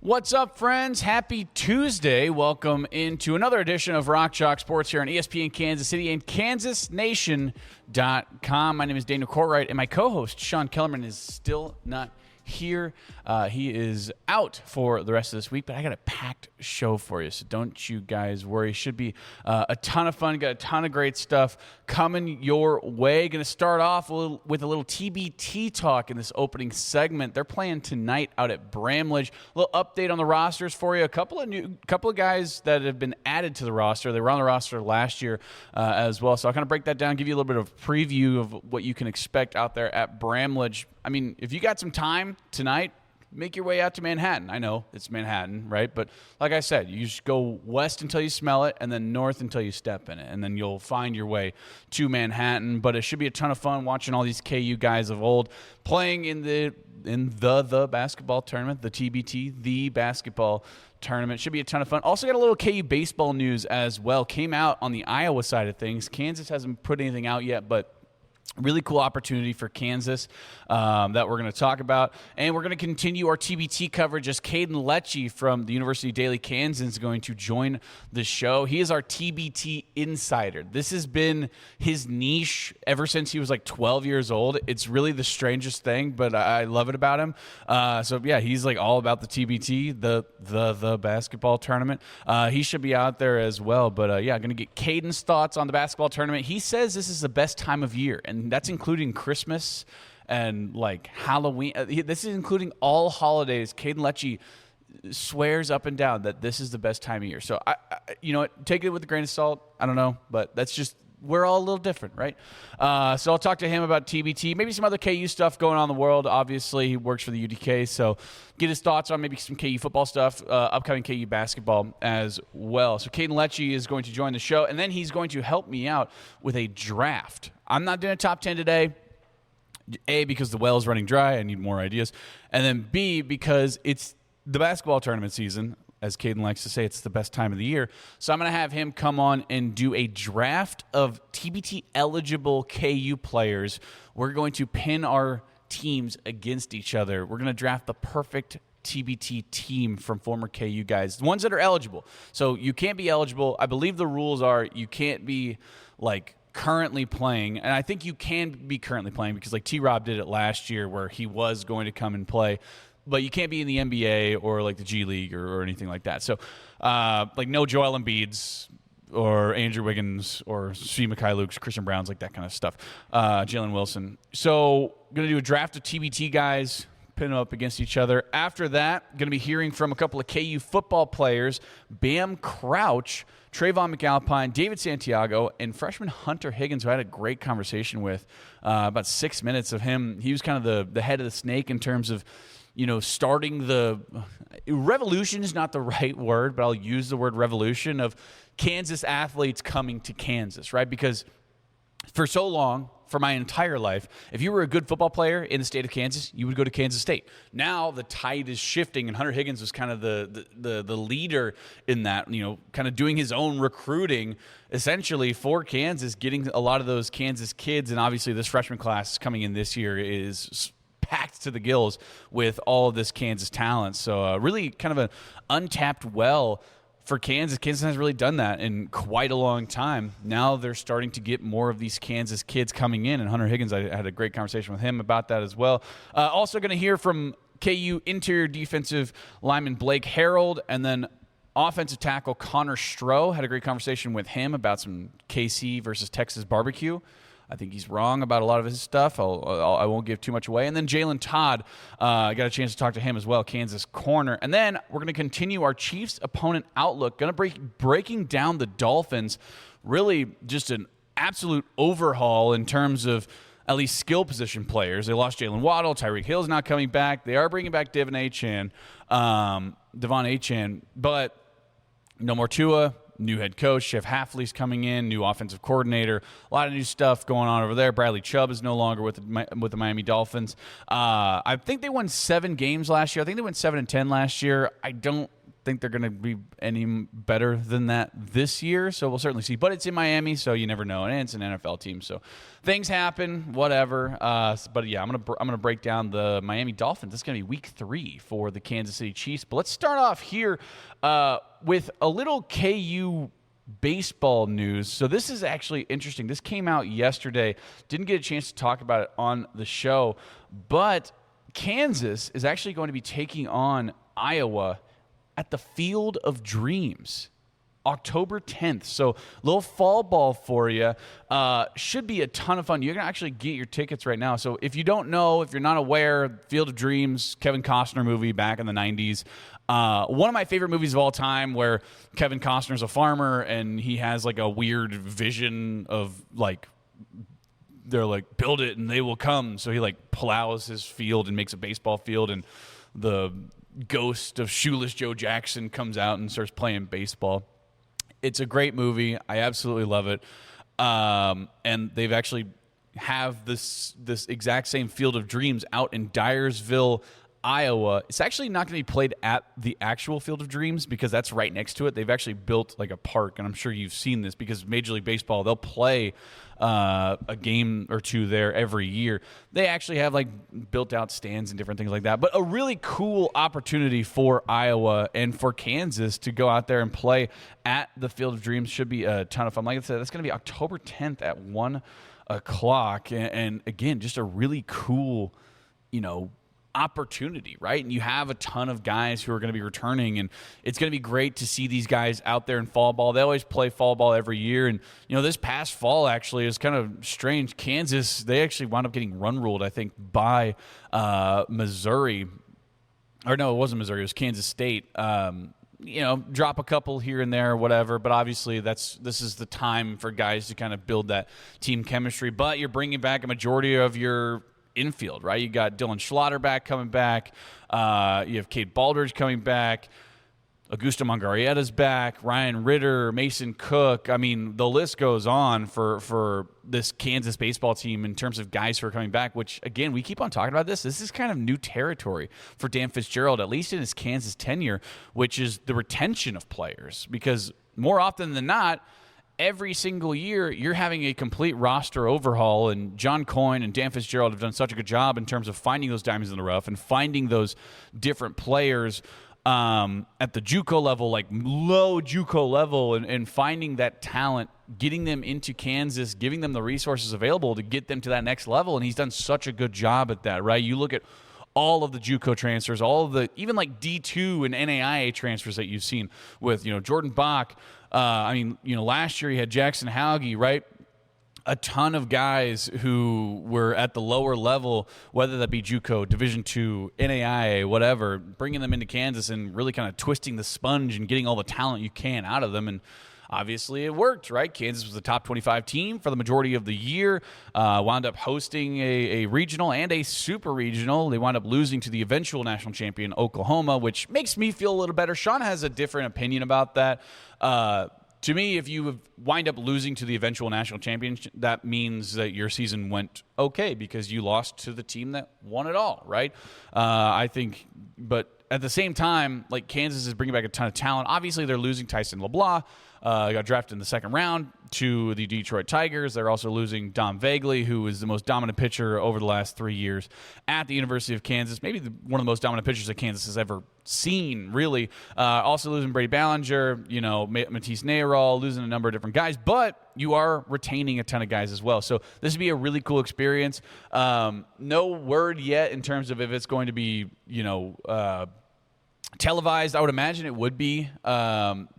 What's up, friends? Happy Tuesday. Welcome into another edition of Rock Chalk Sports here on ESPN Kansas City and KansasNation.com. My name is Daniel Courtwright, and my co-host, Sean Kellerman, is still not here. He is out for the rest of this week, but I got a packed show for you, so don't you guys worry. Should be a ton of fun. Got a ton of great stuff coming your way. Going to start off with a little TBT talk in this opening segment. They're playing tonight out at Bramlage. A little update on the rosters for you. A couple of guys that have been added to the roster. They were on the roster last year as well, so I'll kind of break that down, give you a little bit of preview of what you can expect out there at Bramlage. I mean, if you got some time tonight, make your way out to Manhattan. I know it's Manhattan, right? But like I said, you just go west until you smell it and then north until you step in it, and then you'll find your way to Manhattan. But it should be a ton of fun watching all these KU guys of old playing in the basketball tournament, the TBT, the basketball tournament. Should be a ton of fun. Also got a little KU baseball news as well. Came out on the Iowa side of things. Kansas hasn't put anything out yet, but really cool opportunity for Kansas that we're going to talk about. And we're going to continue our TBT coverage as Caden Letsche from the University of Daly, Kansas is going to join the show. He is our TBT insider. This has been his niche ever since he was like 12 years old. It's really the strangest thing, but I love it about him. So yeah, he's like all about the TBT, the basketball tournament. He should be out there as well. But yeah, going to get Caden's thoughts on the basketball tournament. He says this is the best time of year, and that's including Christmas and like Halloween. This is including all holidays. Caden Letsche swears up and down that this is the best time of year. So I you know what, take it with a grain of salt. I don't know, but that's just, we're all a little different, right? So I'll talk to him about TBT, maybe some other KU stuff going on in the world. Obviously, he works for the UDK, so get his thoughts on maybe some KU football stuff, upcoming KU basketball as well. So Caden Letsche is going to join the show, and then he's going to help me out with a draft. I'm not doing a top 10 today, A, because the well is running dry. I need more ideas. And then B, because it's the basketball tournament season. As Caden likes to say, it's the best time of the year. So I'm going to have him come on and do a draft of TBT-eligible KU players. We're going to pin our teams against each other. We're going to draft the perfect TBT team from former KU guys, the ones that are eligible. So you can't be eligible. I believe the rules are you can't be, like, currently playing. And I think you can be currently playing because, like, T-Rob did it last year where he was going to come and play. But you can't be in the NBA or like the G League or anything like that. So, like no Joel Embiid's or Andrew Wiggins or Steve Mikhailuk's, Christian Brown's, like that kind of stuff. Jalen Wilson. So, going to do a draft of TBT guys, pin them up against each other. After that, going to be hearing from a couple of KU football players, Bam Crouch, Tre'von McAlpine, David Santiago, and freshman Hunter Higgins, who I had a great conversation with. About 6 minutes of him. He was kind of the head of the snake in terms of, you know, starting the revolution is not the right word, but I'll use the word revolution of Kansas athletes coming to Kansas, right? Because for so long, for my entire life, if you were a good football player in the state of Kansas, you would go to Kansas State. Now the tide is shifting, and Hunter Higgins was kind of the leader in that, you know, kind of doing his own recruiting essentially for Kansas, getting a lot of those Kansas kids, and obviously this freshman class coming in this year is packed to the gills with all of this Kansas talent. So really kind of an untapped well for Kansas. Kansas hasn't really done that in quite a long time. Now they're starting to get more of these Kansas kids coming in, and Hunter Higgins, I had a great conversation with him about that as well. Also going to hear from KU interior defensive lineman Blake Herold, and then offensive tackle Connor Stroh. Had a great conversation with him about some KC versus Texas barbecue. I think he's wrong about a lot of his stuff. I won't give too much away. And then Jalen Todd, I got a chance to talk to him as well, Kansas corner. And then we're going to continue our Chiefs opponent outlook, going to breaking down the Dolphins. Really just an absolute overhaul in terms of at least skill position players. They lost Jalen Waddle. Tyreek Hill's not coming back. They are bringing back Devon Achane, but no more Tua. New head coach, Jeff Hafley's coming in, new offensive coordinator, a lot of new stuff going on over there. Bradley Chubb is no longer with the Miami Dolphins. I think they won 7 games last year. I think they went 7-10 last year. I don't think they're going to be any better than that this year, so we'll certainly see. But it's in Miami, so you never know, and it's an NFL team, so things happen, whatever. But yeah, I'm gonna break down the Miami Dolphins. This is going to be week 3 for the Kansas City Chiefs. But let's start off here with a little KU baseball news. So this is actually interesting. This came out yesterday. Didn't get a chance to talk about it on the show, but Kansas is actually going to be taking on Iowa at the Field of Dreams, October 10th. So little fall ball for you. Should be a ton of fun. You're going to actually get your tickets right now. So if you don't know, if you're not aware, Field of Dreams, Kevin Costner movie back in the 90s. One of my favorite movies of all time, where Kevin Costner's a farmer and he has like a weird vision of like, they're like, build it and they will come. So he like plows his field and makes a baseball field, and the ghost of Shoeless Joe Jackson comes out and starts playing baseball. It's a great movie. I absolutely love it. And they've actually have this exact same Field of Dreams out in Dyersville, Iowa. It's actually not going to be played at the actual Field of Dreams because that's right next to it. They've actually built like a park, and I'm sure you've seen this because Major League Baseball, they'll play a game or two there every year. They actually have like built out stands and different things like that. But a really cool opportunity for Iowa and for Kansas to go out there and play at the Field of Dreams. Should be a ton of fun. Like I said, that's going to be October 10th at 1 o'clock. And again, just a really cool, opportunity, right? And you have a ton of guys who are going to be returning, and it's going to be great to see these guys out there in fall ball. They always play fall ball every year, and this past fall actually is kind of strange. Kansas, they actually wound up getting run ruled, I think, by Missouri. Or no, it wasn't Missouri, it was Kansas State. Drop a couple here and there or whatever, but obviously this is the time for guys to kind of build that team chemistry. But you're bringing back a majority of your infield, right? You got Dylan Schlotterback coming back. You have Cade Baldridge coming back. Augusto Mangarieta's back. Ryan Ritter, Mason Cook. I mean, the list goes on for this Kansas baseball team in terms of guys who are coming back, which, again, we keep on talking about this. This is kind of new territory for Dan Fitzgerald, at least in his Kansas tenure, which is the retention of players. Because more often than not, every single year, you're having a complete roster overhaul, and John Coyne and Dan Fitzgerald have done such a good job in terms of finding those diamonds in the rough and finding those different players at the JUCO level, like low JUCO level, and finding that talent, getting them into Kansas, giving them the resources available to get them to that next level, and he's done such a good job at that, right? You look at all of the JUCO transfers, all of the even like D2 and NAIA transfers that you've seen with Jordan Bach. Last year you had Jackson Hauge, right? A ton of guys who were at the lower level, whether that be JUCO, Division II, NAIA, whatever, bringing them into Kansas and really kind of twisting the sponge and getting all the talent you can out of them. And obviously it worked, right? Kansas was the top 25 team for the majority of the year, wound up hosting a regional and a super regional. They wound up losing to the eventual national champion, Oklahoma, which makes me feel a little better. Sean has a different opinion about that. To me, if you wind up losing to the eventual national champion, that means that your season went okay because you lost to the team that won it all, right? I think, but at the same time, like Kansas is bringing back a ton of talent. Obviously, they're losing Tyson LeBlanc. Got drafted in the second round to the Detroit Tigers. They're also losing Dom Vagley, who is the most dominant pitcher over the last 3 years at the University of Kansas. Maybe one of the most dominant pitchers that Kansas has ever seen, really. Also losing Brady Ballinger, Matisse Nayrol, losing a number of different guys. But you are retaining a ton of guys as well. So this would be a really cool experience. No word yet in terms of if it's going to be, televised. I would imagine it would be,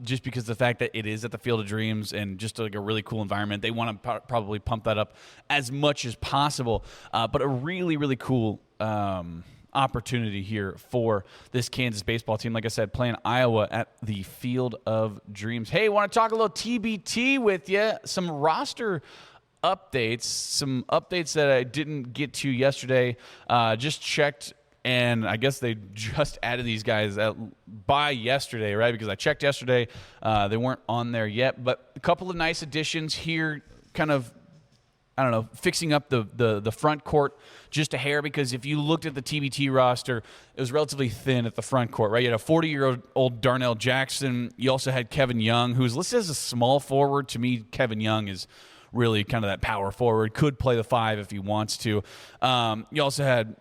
just because of the fact that it is at the Field of Dreams and just like a really cool environment. They want to probably pump that up as much as possible. But a really, really cool opportunity here for this Kansas baseball team. Like I said, playing Iowa at the Field of Dreams. Hey, want to talk a little TBT with you? Some roster updates, some updates that I didn't get to yesterday. Just checked. And I guess they just added these guys by yesterday, right? Because I checked yesterday. They weren't on there yet. But a couple of nice additions here, kind of I don't know, fixing up the front court just a hair, because if you looked at the TBT roster, it was relatively thin at the front court, right? You had a 40-year-old Darnell Jackson. You also had Kevin Young, who's listed as a small forward. To me, Kevin Young is really kind of that power forward, could play the 5 if he wants to. You also had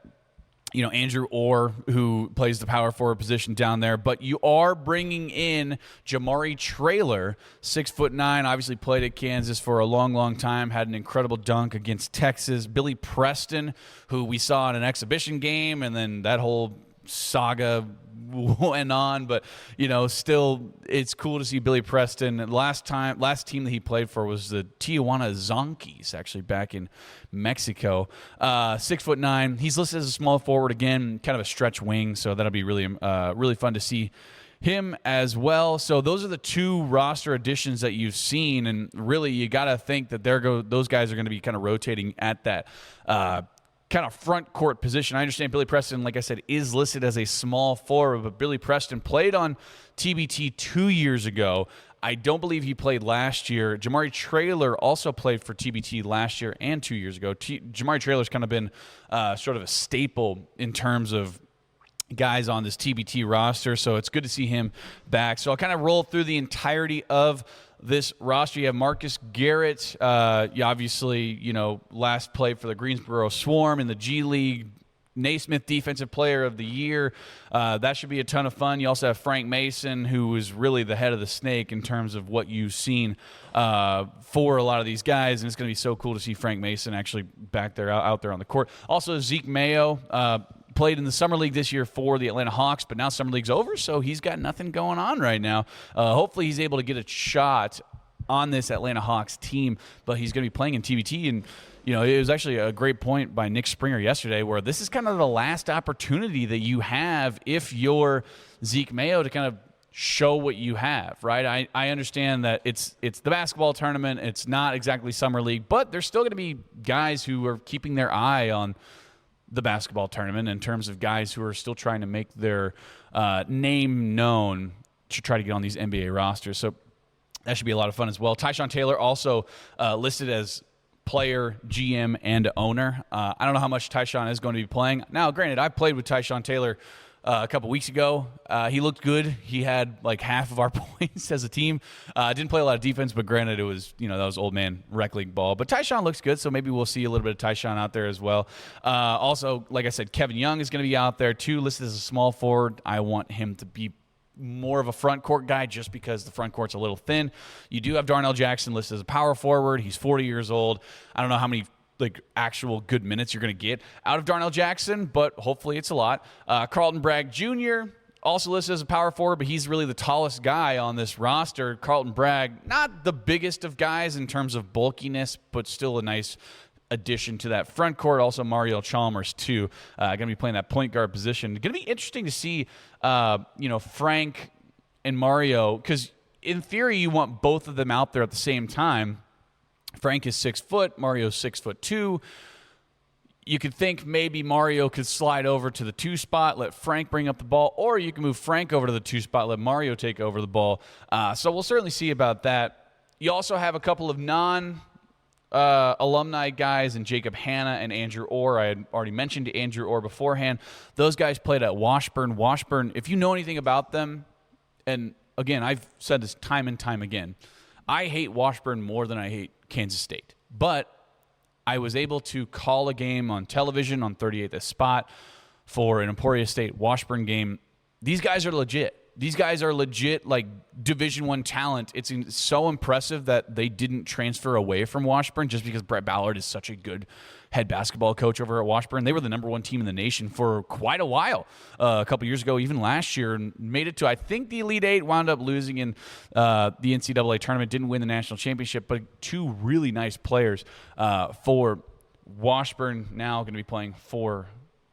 Andrew Orr, who plays the power forward position down there. But you are bringing in Jamari Traylor, 6'9", obviously played at Kansas for a long, long time, had an incredible dunk against Texas. Billy Preston, who we saw in an exhibition game, and then that whole saga went on, but still, it's cool to see Billy Preston. Last team that he played for was the Tijuana Zonkies, actually back in Mexico. 6'9". He's listed as a small forward again, kind of a stretch wing, so that'll be really fun to see him as well. So those are the 2 roster additions that you've seen, and really you got to think that those guys are going to be kind of rotating at that kind of front court position. I understand Billy Preston, like I said, is listed as a small forward, but Billy Preston played on TBT 2 years ago. I don't believe he played last year. Jamari Traylor also played for TBT last year and 2 years ago. Jamari Traylor's kind of been sort of a staple in terms of guys on this TBT roster, so it's good to see him back. So I'll kind of roll through the entirety of this roster. You have Marcus Garrett, obviously, last played for the Greensboro Swarm in the G League, Naismith Defensive Player of the Year. That should be a ton of fun. You also have Frank Mason, who is really the head of the snake in terms of what you've seen for a lot of these guys, and it's going to be so cool to see Frank Mason actually back there, out there on the court. Also, Zeke Mayo, played in the Summer League this year for the Atlanta Hawks, but now Summer League's over, so he's got nothing going on right now. Hopefully he's able to get a shot on this Atlanta Hawks team, but he's going to be playing in TBT. And, it was actually a great point by Nick Springer yesterday, where this is kind of the last opportunity that you have if you're Zeke Mayo to kind of show what you have, right? I understand that it's the basketball tournament. It's not exactly Summer League, but there's still going to be guys who are keeping their eye on the basketball tournament in terms of guys who are still trying to make their name known to try to get on these NBA rosters. So that should be a lot of fun as well. Tyshawn Taylor also listed as player, GM, and owner. I don't know how much Tyshawn is going to be playing. Now, granted, I played with Tyshawn Taylor a couple weeks ago. He looked good. He had like half of our points as a team. Didn't play a lot of defense, but granted, it was that was old man rec league ball. But Tyshawn looks good, so maybe we'll see a little bit of Tyshawn out there as well. Also, like I said, Kevin Young is going to be out there too, listed as a small forward. I want him to be more of a front court guy just because the front court's a little thin. You do have Darnell Jackson listed as a power forward. He's 40 years old. I don't know how many actual good minutes you're going to get out of Darnell Jackson, but hopefully it's a lot. Carlton Bragg Jr., also listed as a power forward, but he's really the tallest guy on this roster. Carlton Bragg, not the biggest of guys in terms of bulkiness, but still a nice addition to that front court. Also, Mario Chalmers, too, going to be playing that point guard position. Going to be interesting to see, Frank and Mario, because in theory, you want both of them out there at the same time. Frank is 6 foot, Mario's 6'2". You could think maybe Mario could slide over to the 2 spot, let Frank bring up the ball, or you can move Frank over to the 2 spot, let Mario take over the ball. So we'll certainly see about that. You also have a couple of alumni guys in Jacob Hanna and Andrew Orr. I had already mentioned Andrew Orr beforehand. Those guys played at Washburn. Washburn, if you know anything about them, and again, I've said this time and time again, I hate Washburn more than I hate Kansas State. But I was able to call a game on television on 38th Spot for an Emporia State Washburn game. These guys are legit. These guys are legit, Division I talent. It's so impressive that they didn't transfer away from Washburn just because Brett Ballard is such a good head basketball coach over at Washburn. They were the number 1 team in the nation for quite a while, a couple years ago, even last year, and made it to, I think, the Elite Eight, wound up losing in the NCAA tournament, didn't win the national championship, but 2 really nice players for Washburn, now going to be playing for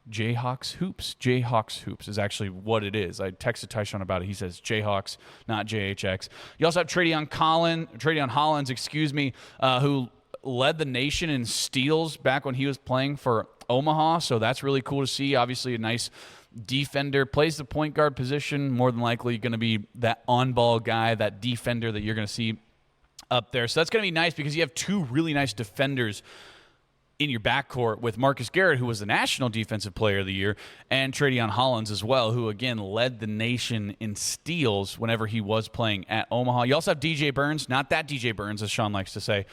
JHX Hoops. JHX Hoops is actually what it is. I texted Tyshawn about it. He says JHX, not JHX. You also have Tradeon Hollins, who led the nation in steals back when he was playing for Omaha. So that's really cool to see. Obviously, a nice defender, plays the point guard position. More than likely going to be that on-ball guy, that defender that you're going to see up there. So that's going to be nice because you have two really nice defenders in your backcourt with Marcus Garrett, who was the National Defensive Player of the Year, and Tre'von Hollins as well, who, again, led the nation in steals whenever he was playing at Omaha. You also have DJ Burns, not that DJ Burns, as Sean likes to say.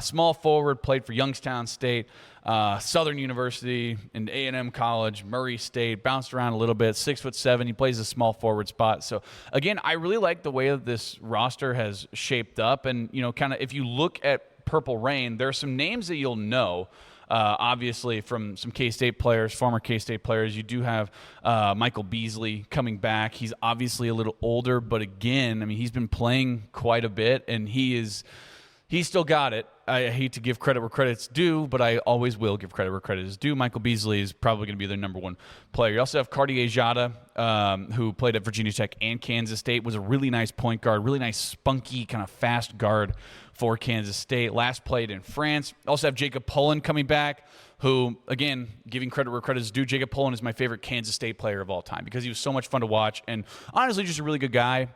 Small forward, played for Youngstown State, Southern University, and A&M College, Murray State, bounced around a little bit, 6'7". He plays a small forward spot. So, again, I really like the way that this roster has shaped up. And, kind of if you look at Purple Rain, there are some names that you'll know, obviously, from some K-State players, former K-State players. You do have Michael Beasley coming back. He's obviously a little older, but again, he's been playing quite a bit, and he's still got it. I hate to give credit where credit's due, but I always will give credit where credit is due. Michael Beasley is probably going to be their number one player. You also have Cartier Jada, who played at Virginia Tech and Kansas State, was a really nice point guard, really nice, spunky, kind of fast guard for Kansas State. Last played in France. Also have Jacob Pullen coming back, who, again, giving credit where credit is due. Jacob Pullen is my favorite Kansas State player of all time because he was so much fun to watch and honestly just a really good guy.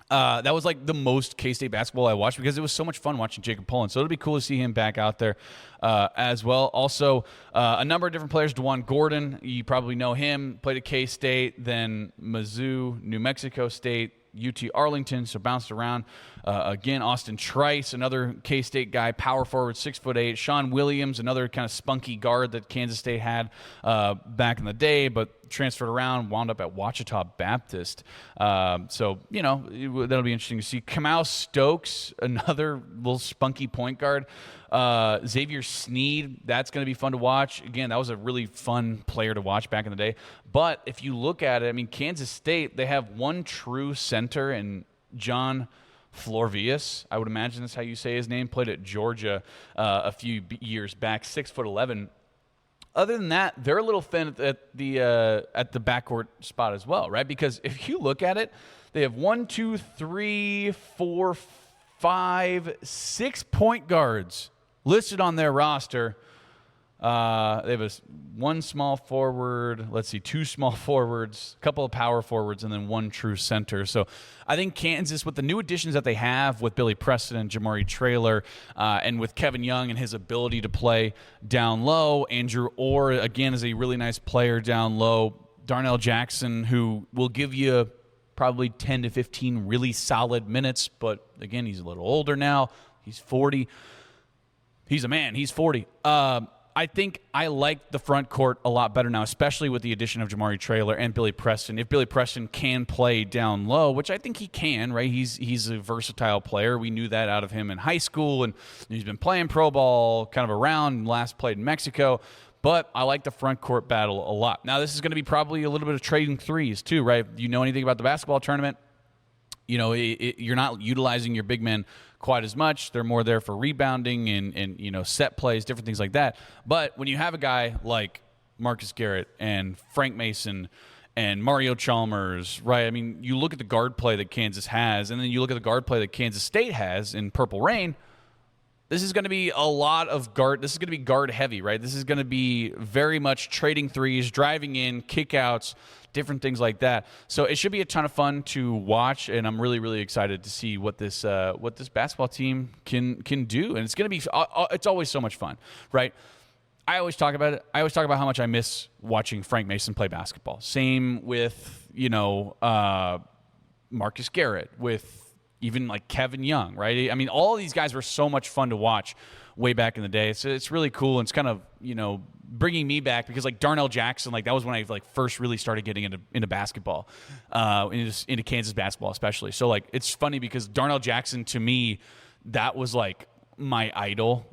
That was like the most K-State basketball I watched because it was so much fun watching Jacob Pullen. So it'll be cool to see him back out there as well. Also, a number of different players. DeJuan Gordon, you probably know him, played at K-State, then Mizzou, New Mexico State, UT Arlington, so bounced around. Again, Austin Trice, another K-State guy, power forward, 6'8". Sean Williams, another kind of spunky guard that Kansas State had back in the day, but transferred around, wound up at Ouachita Baptist. So, that'll be interesting to see. Kamau Stokes, another little spunky point guard. Xavier Sneed, that's going to be fun to watch. Again, that was a really fun player to watch back in the day. But if you look at it, Kansas State, they have one true center in John Florvius. I would imagine that's how you say his name. Played at Georgia a few years back, 6'11". Other than that, they're a little thin at the backcourt spot as well, right? Because if you look at it, they have 6 point guards listed on their roster. They have one small forward, 2 small forwards, a couple of power forwards, and then one true center. So I think Kansas, with the new additions that they have with Billy Preston and Jamari Traylor, and with Kevin Young and his ability to play down low, Andrew Orr, again, is a really nice player down low, Darnell Jackson, who will give you probably 10 to 15 really solid minutes, but again, he's a little older now. He's 40. He's a man. He's 40. I think I like the front court a lot better now, especially with the addition of Jamari Traylor and Billy Preston. If Billy Preston can play down low, which I think he can, right? He's a versatile player. We knew that out of him in high school, and he's been playing pro ball kind of around, last played in Mexico. But I like the front court battle a lot. Now, this is going to be probably a little bit of trading threes too, right? You know anything about the basketball tournament? You're not utilizing your big men quite as much. They're more there for rebounding and set plays, different things like that. But when you have a guy like Marcus Garrett and Frank Mason and Mario Chalmers, right? You look at the guard play that Kansas has, and then you look at the guard play that Kansas State has in Purple Rain. This is going to be a lot of guard. This is going to be guard heavy, right? This is going to be very much trading threes, driving in, kickouts, different things like that. So it should be a ton of fun to watch, and I'm really, really excited to see what this basketball team can do. And it's going to be it's always so much fun, right? I always talk about it. I always talk about how much I miss watching Frank Mason play basketball. Same with Marcus Garrett, with even like Kevin Young, right? All of these guys were so much fun to watch way back in the day. So it's really cool. And it's kind of, bringing me back because like Darnell Jackson, like that was when I like first really started getting into basketball, into Kansas basketball especially. So like it's funny because Darnell Jackson to me, that was like my idol.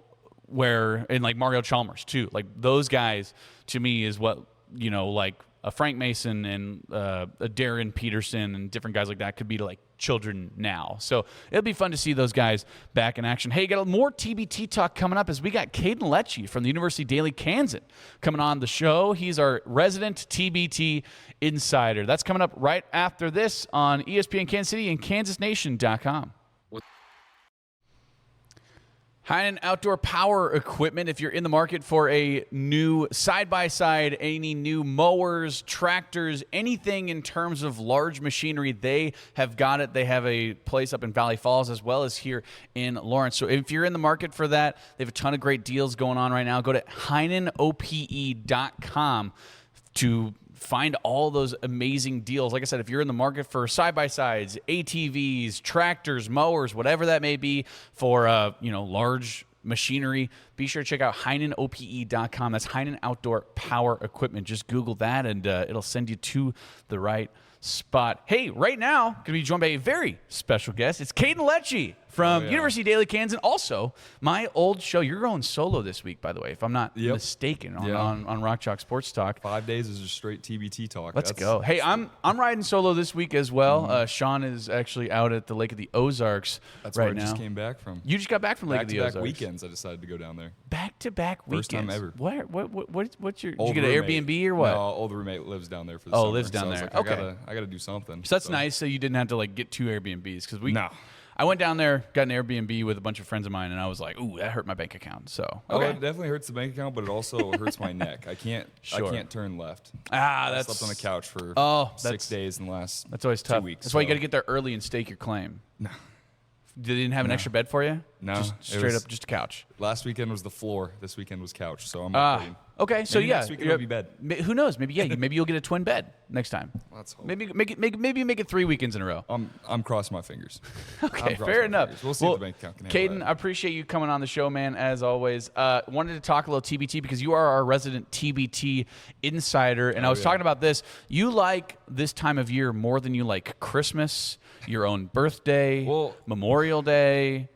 And like Mario Chalmers too. Like those guys to me is what, like a Frank Mason and a Darren Peterson and different guys like that could be to like children now. So it'll be fun to see those guys back in action. Hey, got more TBT talk coming up as we got Caden Letsche from the University Daily Kansan coming on the show. He's our resident TBT insider. That's coming up right after this on ESPN Kansas City and KansasNation.com. Heinen Outdoor Power Equipment. If you're in the market for a new side-by-side, any new mowers, tractors, anything in terms of large machinery, they have got it. They have a place up in Valley Falls as well as here in Lawrence. So if you're in the market for that, they have a ton of great deals going on right now. Go to HeinenOPE.com to find all those amazing deals. Like I said, if you're in the market for side-by-sides, ATVs, tractors, mowers, whatever that may be for large machinery, be sure to check out HeinenOPE.com. That's Heinen Outdoor Power Equipment. Just Google that, and it'll send you to the right spot. Hey, right now, going to be joined by a very special guest. It's Caden Letsche from University Daily Cans, and also my old show. You're going solo this week, by the way, if I'm not mistaken, on Rock Chalk Sports Talk. 5 days is just straight TBT talk. Let's go. Hey, I'm riding solo this week as well. Sean is actually out at the Lake of the Ozarks That's right where now. I just came back from. You just got back from Lake of the Ozarks. Back-to-back weekends, I decided to go down there. Back-to-back weekends. First time ever. What's your? Did Old you get an roommate. Airbnb or what? No, old roommate lives down there for the summer. Lives down there. I was like, Okay. I gotta do something. So that's nice. So you didn't have to get two Airbnbs because No. I went down there, got an Airbnb with a bunch of friends of mine, and I was like, "Ooh, that hurt my bank account." So Oh, it definitely hurts the bank account, but it also hurts my neck. I can't turn left. I slept on the couch for 6 days in the last that's always 2 tough. weeks. That's why you got to get there early and stake your claim. No. They didn't have an extra bed for you? No, Just it straight was- up, just a couch. Last weekend was the floor. This weekend was couch. So I'm upgrading. Okay, so Maybe yeah, next weekend will be bed. Who knows? Maybe you'll get a twin bed next time. Let's hope. Maybe make it 3 weekends in a row. I'm crossing my fingers. Okay, fair enough. We'll see if the bank account can handle Caden, that. I appreciate you coming on the show, man, as always. Wanted to talk a little TBT because you are our resident TBT insider, and I was talking about this. You like this time of year more than you like Christmas, your own birthday, Memorial Day,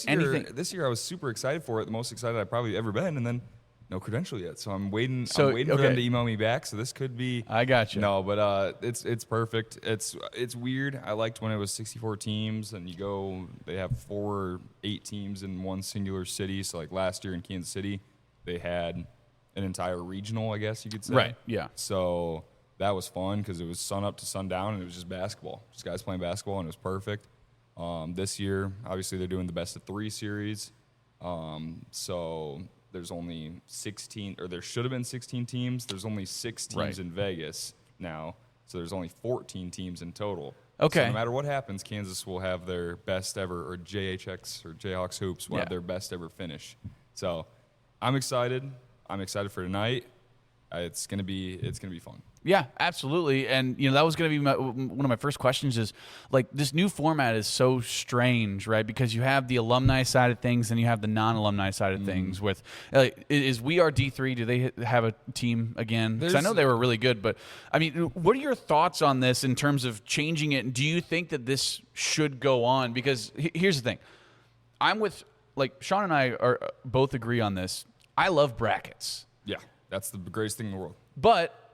anything. This year I was super excited for it, the most excited I've probably ever been, and then no credential yet. So I'm waiting for them to email me back. So this could be. I got you. No, but it's perfect. It's weird. I liked when it was 64 teams, and they have 4 or 8 teams in one singular city. So like last year in Kansas City, they had an entire regional, I guess you could say. Right. Yeah. So that was fun because it was sun up to sundown, and it was just basketball, just guys playing basketball, and it was perfect. This year, obviously, they're doing the best of 3 series. So there's only 16, or there should have been 16 teams. There's only 6 teams in Vegas now. So there's only 14 teams in total. Okay. So no matter what happens, Kansas will have their best ever, or JHX or JHX Hoops will have their best ever finish. So I'm excited. I'm excited for tonight. It's gonna be fun. Yeah, absolutely. And, that was going to be one of my first questions is, this new format is so strange, right? Because you have the alumni side of things and you have the non-alumni side of things with, is We Are D3, do they have a team again? Because I know they were really good, but, what are your thoughts on this in terms of changing it? And do you think that this should go on? Because here's the thing. I'm with, Sean and I both agree on this. I love brackets. Yeah, that's the greatest thing in the world. But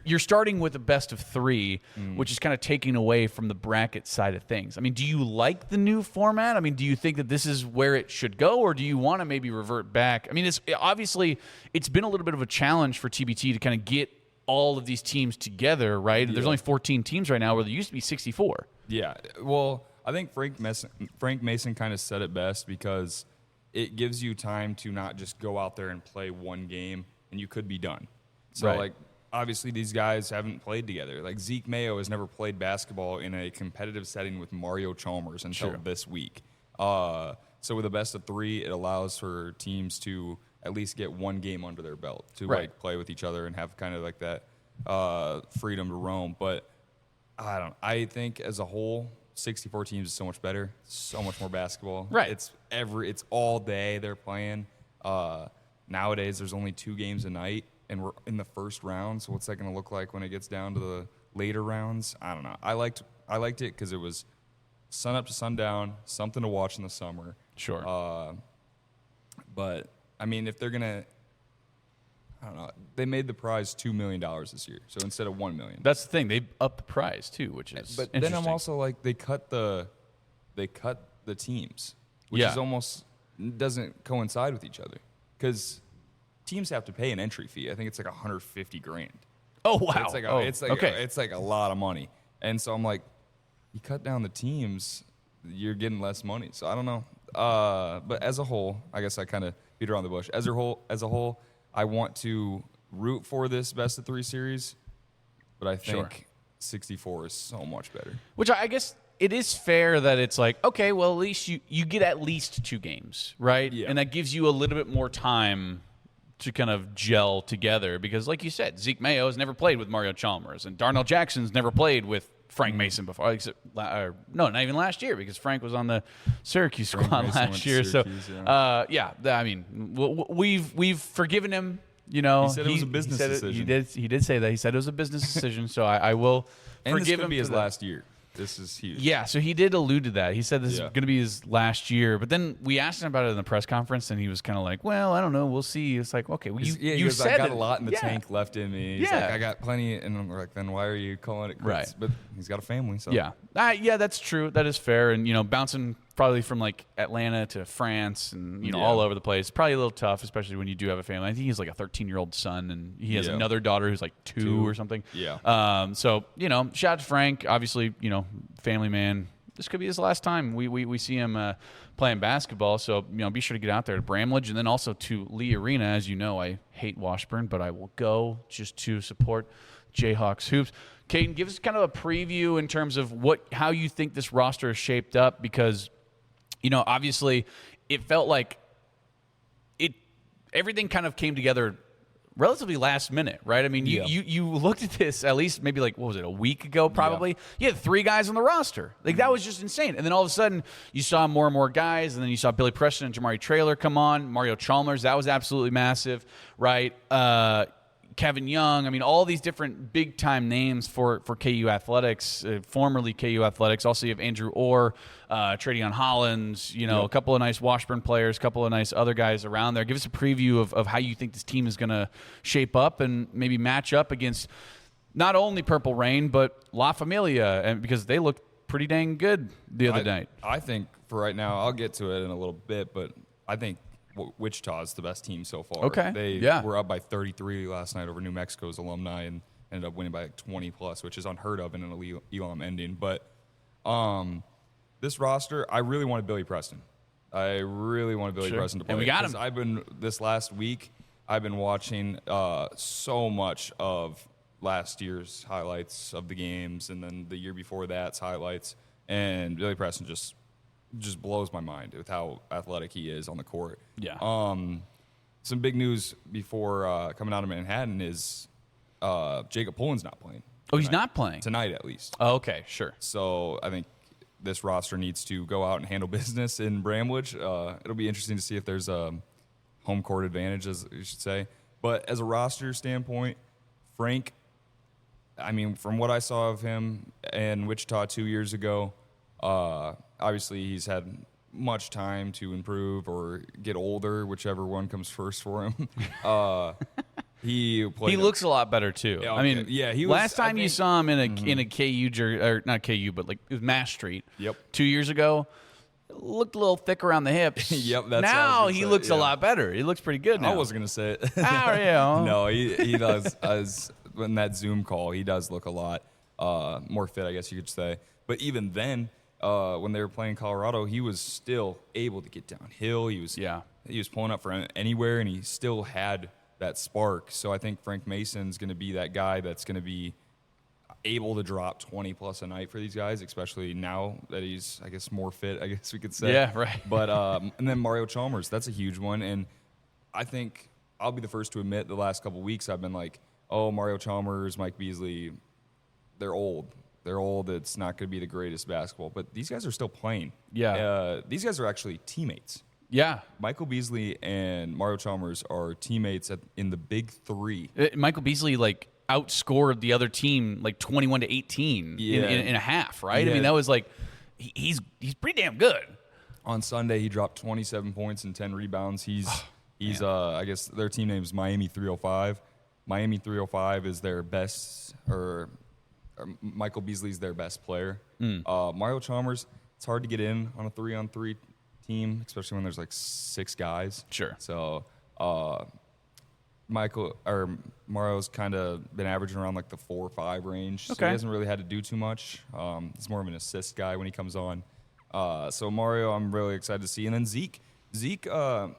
you're starting with a best of 3, which is kind of taking away from the bracket side of things. Do you like the new format? Do you think that this is where it should go, or do you want to maybe revert back? It's been a little bit of a challenge for TBT to kind of get all of these teams together, right? Yeah. There's only 14 teams right now where there used to be 64. Yeah, well, I think Frank Mason kind of said it best because it gives you time to not just go out there and play one game and you could be done. So, obviously, these guys haven't played together. Zeke Mayo has never played basketball in a competitive setting with Mario Chalmers until this week. So with a best of 3, it allows for teams to at least get one game under their belt to play with each other and have kind of that freedom to roam. But I think as a whole, 64 teams is so much better, so much more basketball. Right. It's all day they're playing. Nowadays, there's only 2 games a night. And we're in the first round, so what's that going to look like when it gets down to the later rounds? I don't know. I liked it because it was sun up to sundown, something to watch in the summer. Sure. But if they're gonna, I don't know. They made the prize $2 million this year, so instead of $1 million. That's the thing. They upped the prize too, which is. But then I'm also they cut the teams, which is almost doesn't coincide with each other because teams have to pay an entry fee. I think it's $150,000. Oh wow! It's a lot of money. And so I'm like, you cut down the teams, you're getting less money. So I don't know. But as a whole, I guess I kind of beat around the bush. As a whole, I want to root for this best of 3 series, but I think 64 is so much better. Which I guess it is fair that it's like, okay, well, at least you get at least 2 games, right? Yeah. And that gives you a little bit more time to kind of gel together because, like you said, Zeke Mayo has never played with Mario Chalmers, and Darnell Jackson's never played with Frank Mason before. No, not even last year because Frank was on the Syracuse squad last year. Syracuse, I mean, we've forgiven him. You know, he said it was a business decision. He did say that. He said it was a business decision. So I will and forgive this him. Be his last year. This is huge. Yeah, so he did allude to that. He said this is going to be his last year. But then we asked him about it in the press conference, and he was kind of like, well, I don't know. We'll see. It's like, okay, well, you goes, said I got it. a lot in the tank left in me. He's like, I got plenty. And we're like, then why are you calling it quits? Right. But he's got a family. So. Yeah. Yeah, that's true. That is fair. And, bouncing probably from, like, Atlanta to France and, all over the place. Probably a little tough, especially when you do have a family. I think he has, like, a 13-year-old son, and he has another daughter who's, like, 2 or something. Yeah. So, shout out to Frank. Obviously, family man. This could be his last time we see him playing basketball. So, be sure to get out there to Bramlage and then also to Lee Arena. As you know, I hate Washburn, but I will go just to support JHX Hoops. Caden, give us kind of a preview in terms of how you think this roster is shaped up because, obviously it felt like everything kind of came together relatively last minute, right? I mean, you looked at this at least maybe like, what was it, a week ago probably? Yeah. You had 3 guys on the roster. Like, that was just insane. And then all of a sudden, you saw more and more guys, and then you saw Billy Preston and Jamari Traylor come on, Mario Chalmers. That was absolutely massive, right? Kevin Young. I mean, all these different big-time names for KU Athletics, formerly KU Athletics. Also, you have Andrew Orr, Tre'von Hollins, a couple of nice Washburn players, a couple of nice other guys around there. Give us a preview of how you think this team is going to shape up and maybe match up against not only Purple Rain, but La Familia, and because they looked pretty dang good the other night. I think for right now, I'll get to it in a little bit, but I think Wichita is the best team so far. Okay. They were up by 33 last night over New Mexico's alumni and ended up winning by like 20 plus, which is unheard of in an Elam ending. But this roster, I really wanted Billy Preston. Preston to play. And we got him. This last week, I've been watching so much of last year's highlights of the games and then the year before that's highlights. And Billy Preston just blows my mind with how athletic he is on the court. Yeah. Some big news before coming out of Manhattan is Jacob Pullen's not playing. Oh, he's not playing? Tonight, at least. Oh, okay, sure. So I think this roster needs to go out and handle business in Bramlage. It'll be interesting to see if there's a home court advantage, as you should say. But as a roster standpoint, Frank, I mean, from what I saw of him in Wichita 2 years ago, obviously he's had much time to improve or get older, whichever one comes first for him. He looks a lot better too. Yeah, okay. I mean, he was, last time you saw him in a KU jersey, or not KU, but like it was Mass Street. Yep. 2 years ago, looked a little thick around the hips. Yep. That's now he looks a lot better. He looks pretty good now. I wasn't gonna say it. How are you? No, he does. As in that Zoom call, he does look a lot more fit, I guess you could say. But even then, when they were playing Colorado, he was still able to get downhill. He was pulling up for anywhere, and he still had that spark. So I think Frank Mason's going to be that guy that's going to be able to drop 20 plus a night for these guys, especially now that he's, I guess, more fit, I guess we could say. Yeah, right. But and then Mario Chalmers, that's a huge one. And I think I'll be the first to admit the last couple of weeks I've been like, oh, Mario Chalmers, Mike Beasley, they're old. They're old. It's not going to be the greatest basketball. But these guys are still playing. Yeah. These guys are actually teammates. Yeah. Michael Beasley and Mario Chalmers are teammates in the Big Three. Michael Beasley, outscored the other team, 21-18 in a half, right? Yeah. I mean, that was he's pretty damn good. On Sunday, he dropped 27 points and 10 rebounds. He's I guess their team name is Miami 305. Miami 305 is their best, or Michael Beasley's their best player. Mario Chalmers, it's hard to get in on a 3-on-3 team, especially when there's 6 guys. Sure. So Mario's kind of been averaging around the 4 or 5 range. So Okay. he hasn't really had to do too much. He's more of an assist guy when he comes on. So Mario, I'm really excited to see. And then Zeke, I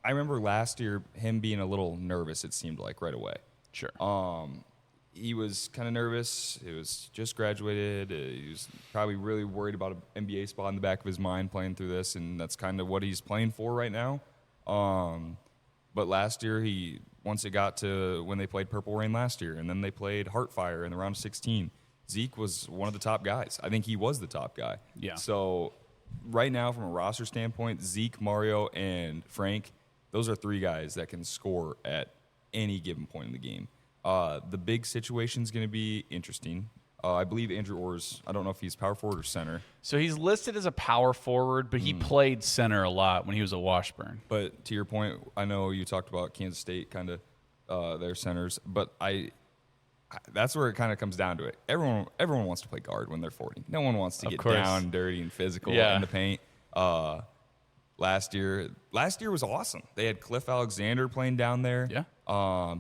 remember last year him being a little nervous, it seemed like, right away. Sure. He was kind of nervous. He was just graduated. He was probably really worried about an NBA spot in the back of his mind playing through this, and that's kind of what he's playing for right now. But last year, once it got to when they played Purple Rain last year, and then they played Heartfire in the round of 16, Zeke was one of the top guys. I think he was the top guy. Yeah. So right now, from a roster standpoint, Zeke, Mario, and Frank, those are three guys that can score at any given point in the game. The big situation is going to be interesting. I believe Andrew Orr's, I don't know if he's power forward or center. So he's listed as a power forward, but he played center a lot when he was at Washburn. But to your point, I know you talked about Kansas State kind of their centers, but that's where it kind of comes down to it. Everyone wants to play guard when they're 40. No one wants to get down, dirty, and physical in the paint. Last year was awesome. They had Cliff Alexander playing down there. Yeah.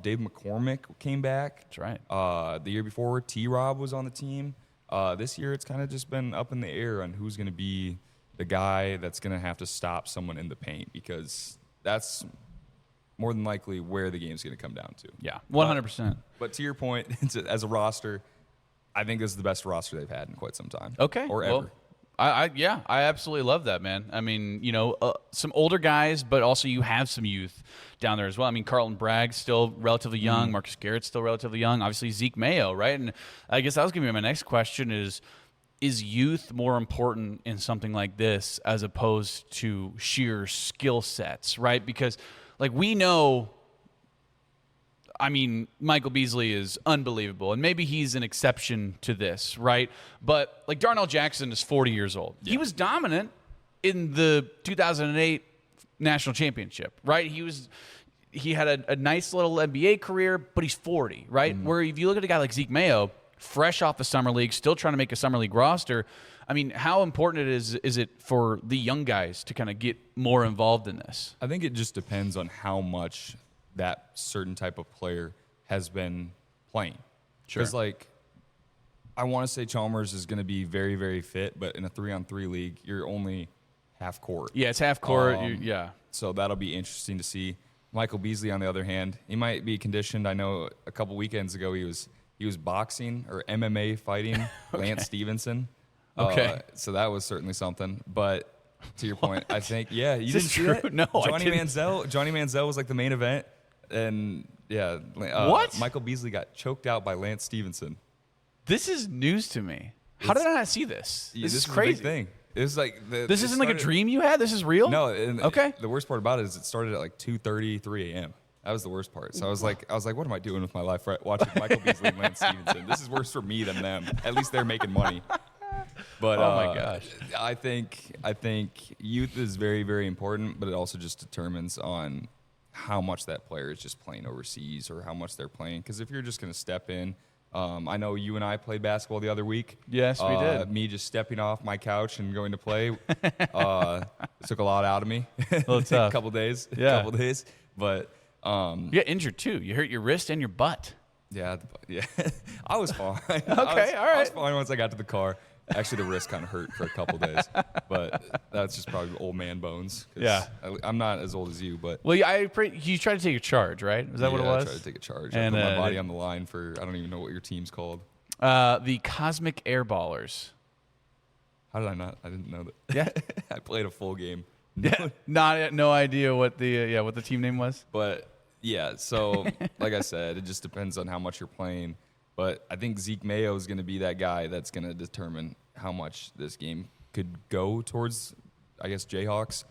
Dave McCormick came back. That's right. The year before, T-Rob was on the team. This year, it's kind of just been up in the air on who's going to be the guy that's going to have to stop someone in the paint, because that's more than likely where the game's going to come down to. Yeah, 100%. But to your point, as a roster, I think this is the best roster they've had in quite some time. Okay. Or ever. Well, I absolutely love that, man. I mean, some older guys, but also you have some youth down there as well. I mean, Carlton Bragg's still relatively young. Marcus Garrett's still relatively young. Obviously, Zeke Mayo, right? And I guess that was going to be my next question is youth more important in something like this as opposed to sheer skill sets, right? Because, like, we know, I mean, Michael Beasley is unbelievable, and maybe he's an exception to this, right? But, like, Darnell Jackson is 40 years old. Yeah. He was dominant in the 2008 national championship, right? He had a nice little NBA career, but he's 40, right? Where if you look at a guy like Zeke Mayo, fresh off the summer league, still trying to make a summer league roster, I mean, how important is it for the young guys to kind of get more involved in this? I think it just depends on how much that certain type of player has been playing. Sure. Because, like, I want to say Chalmers is going to be very, very fit, but in a 3-on-3 league, you're only half court. Yeah, it's half court. Yeah. So that'll be interesting to see. Michael Beasley, on the other hand, he might be conditioned. I know a couple weekends ago he was boxing or MMA fighting Lance Stevenson. Okay. So that was certainly something. But to your point, I think, you didn't see true? that? No, Johnny Manziel was like the main event. And, what? Michael Beasley got choked out by Lance Stevenson. This is news to me. How did I not see this? This is crazy. A big thing. It was like this isn't like a dream you had? This is real? No. Okay. The worst part about it is it started at like 2:30, 3 a.m. That was the worst part. So I was like, what am I doing with my life? Right? Watching Michael Beasley and Lance Stevenson. This is worse for me than them. At least they're making money. But oh my gosh, I think youth is very, very important, but it also just determines on how much that player is just playing overseas or how much they're playing. Because if you're just going to step in, I know you and I played basketball the other week. Yes, we did. Me just stepping off my couch and going to play took a lot out of me. A little tough. A couple days. But you got injured too. You hurt your wrist and your butt. Yeah. I was fine. Okay, all right. I was fine once I got to the car. Actually, the wrist kind of hurt for a couple days, but that's just probably old man bones. Yeah. I'm not as old as you, but well, you tried to take a charge, right? Is that what it was? I tried to take a charge. And I put my body on the line for I don't even know what your team's called. The Cosmic Airballers. How did I not? I didn't know that. Yeah, I played a full game. No idea what the team name was. But yeah, so like I said, it just depends on how much you're playing. But I think Zeke Mayo is going to be that guy that's going to determine how much this game could go towards, I guess, Jayhawks.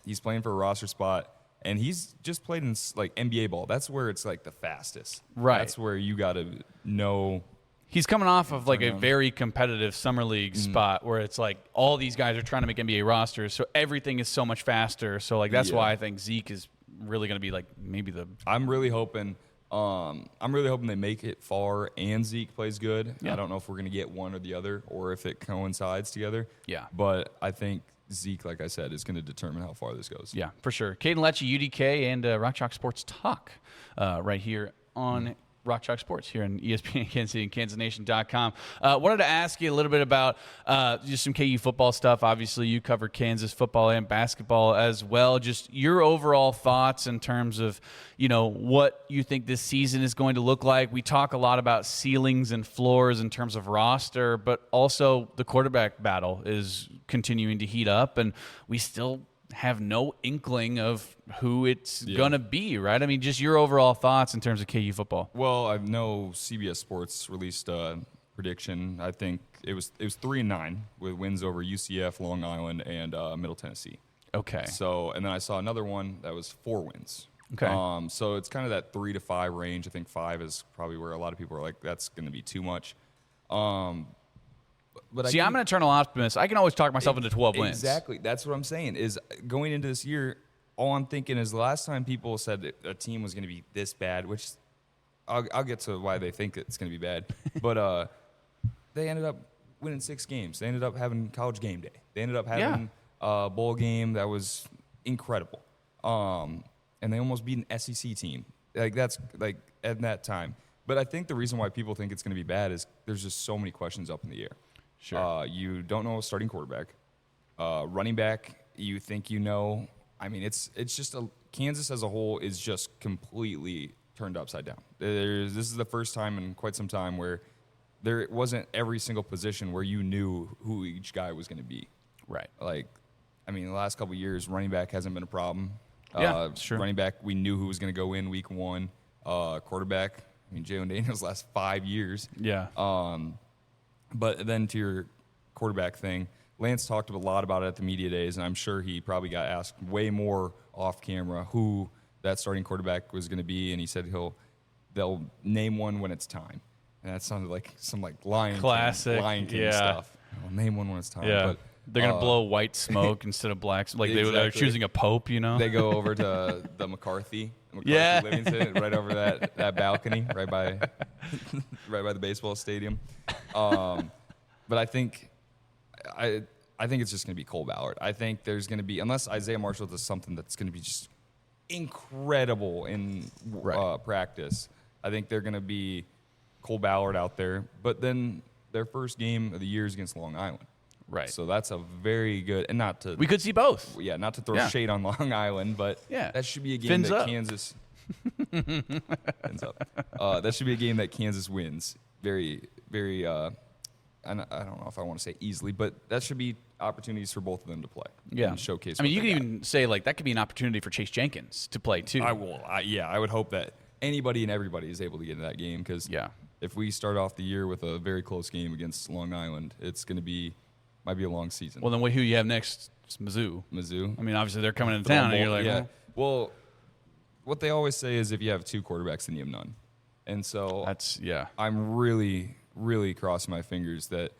He's playing for a roster spot, and he's just played in like NBA ball. That's where it's like the fastest. Right. That's where you got to know. He's coming off of like a very competitive summer league spot where it's like all these guys are trying to make NBA rosters, so everything is so much faster. So like that's why I think Zeke is really going to be like maybe the. I'm really hoping they make it far and Zeke plays good. Yeah. I don't know if we're going to get one or the other or if it coincides together. Yeah. But I think Zeke, like I said, is going to determine how far this goes. Yeah, for sure. Caden Letsche, UDK, and Rock Chalk Sports Talk right here on Rock Chalk Sports here in ESPN Kansas City and KansasNation.com. Wanted to ask you a little bit about just some KU football stuff. Obviously, you cover Kansas football and basketball as well. Just your overall thoughts in terms of, what you think this season is going to look like. We talk a lot about ceilings and floors in terms of roster, but also the quarterback battle is continuing to heat up, and we still have no inkling of who it's going to be, right? I mean, just your overall thoughts in terms of KU football. Well, I know CBS Sports released a prediction. I think it was 3-9 with wins over UCF, Long Island, and Middle Tennessee. Okay. So, and then I saw another one that was 4 wins. Okay. So it's kind of that 3 to 5 range. I think 5 is probably where a lot of people are like, that's going to be too much. But I'm an eternal optimist. I can always talk myself into 12 wins. Exactly. That's what I'm saying is going into this year, all I'm thinking is the last time people said that a team was going to be this bad, which I'll get to why they think it's going to be bad. But they ended up winning 6 games. They ended up having college game day. They ended up having a bowl game that was incredible. And they almost beat an SEC team. That's at that time. But I think the reason why people think it's going to be bad is there's just so many questions up in the air. Sure. You don't know a starting quarterback. Running back, you think you know. I mean, it's just Kansas as a whole is just completely turned upside down. This is the first time in quite some time where there wasn't every single position where you knew who each guy was going to be. Right. The last couple of years, running back hasn't been a problem. Sure. Running back, we knew who was going to go in week 1. Quarterback, Jalen Daniels last 5 years. Yeah. But then to your quarterback thing, Lance talked a lot about it at the media days, and I'm sure he probably got asked way more off camera who that starting quarterback was going to be, and he said they'll name one when it's time. And that sounded like some Lion King stuff. I'll name one when it's time. Yeah. But they're going to blow white smoke instead of black. They're choosing a pope, They go over to the McCarthy Livingston, right over that balcony, right by the baseball stadium. But I think it's just going to be Cole Ballard. I think there's going to be, unless Isaiah Marshall does something that's going to be just incredible in practice, I think they're going to be Cole Ballard out there. But then their first game of the year is against Long Island. Right. So that's a very good, and not to... We could see both. Yeah, not to throw shade on Long Island, but that should be a game Fins that up. Kansas... Fins up. That should be a game that Kansas wins very, very... I don't know if I want to say easily, but that should be opportunities for both of them to play. Yeah. And showcase. You can even say that could be an opportunity for Chase Jenkins to play too. I would hope that anybody and everybody is able to get into that game because if we start off the year with a very close game against Long Island, it's going to might be a long season. Well, then who you have next is Mizzou. Mizzou. I mean, obviously they're coming into town, and you're like, Well, what they always say is if you have 2 quarterbacks, then you have none. And so I'm really, really crossing my fingers that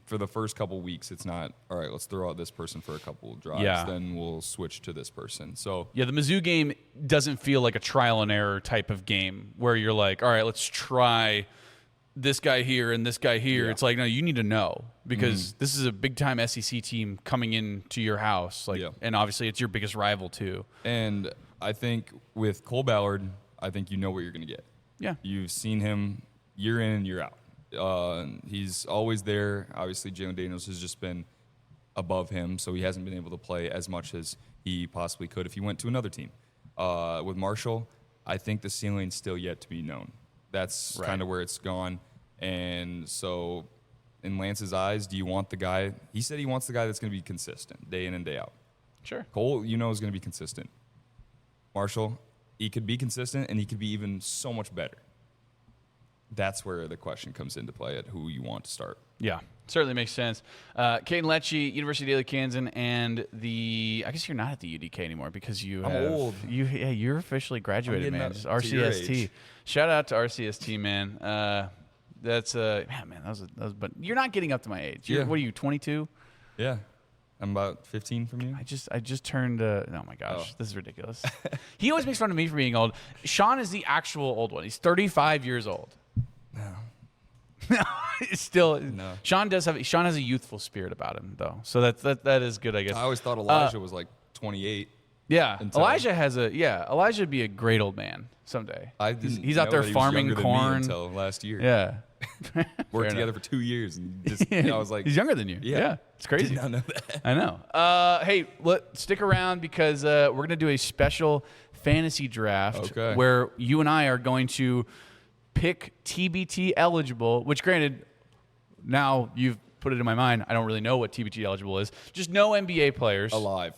for the first couple weeks, it's not, all right, let's throw out this person for a couple of drives, then we'll switch to this person. So the Mizzou game doesn't feel like a trial and error type of game where you're like, all right, let's try this guy here and this guy here. It's like, no, you need to know because this is a big-time SEC team coming into your house. And obviously it's your biggest rival too. And I think with Cole Ballard, I think you know what you're going to get. Yeah. You've seen him year in and year out. He's always there. Obviously, Jalen Daniels has just been above him, so he hasn't been able to play as much as he possibly could if he went to another team. With Marshall, I think the ceiling's still yet to be known. That's kind of where it's gone. And so in Lance's eyes, do you want the guy? He said he wants the guy that's going to be consistent day in and day out. Sure. Cole, is going to be consistent. Marshall, he could be consistent, and he could be even so much better. That's where the question comes into play at who you want to start. Yeah, certainly makes sense. Caden Letsche, University of Daily Kansan, and I guess you're not at the UDK anymore because I'm old. You're officially graduated, man. RCST. Shout out to RCST, man. That's man. That was. But you're not getting up to my age. What are you? 22? Yeah. I'm about 15 from you. I just turned. Oh my gosh, this is ridiculous. He always makes fun of me for being old. Sean is the actual old one. He's 35 years old. No. Still, no. Sean has a youthful spirit about him, though. So that is good, I guess. I always thought Elijah was like 28. Yeah, Elijah would be a great old man someday. He's out there farming corn until last year. Yeah, Worked together for 2 years, and just I was like, he's younger than you. Yeah, it's crazy. Did not know that. I know. Hey, stick around because we're gonna do a special fantasy draft where you and I are going to pick TBT eligible. Which, granted, now you've put it in my mind. I don't really know what TBT eligible is. Just no NBA players alive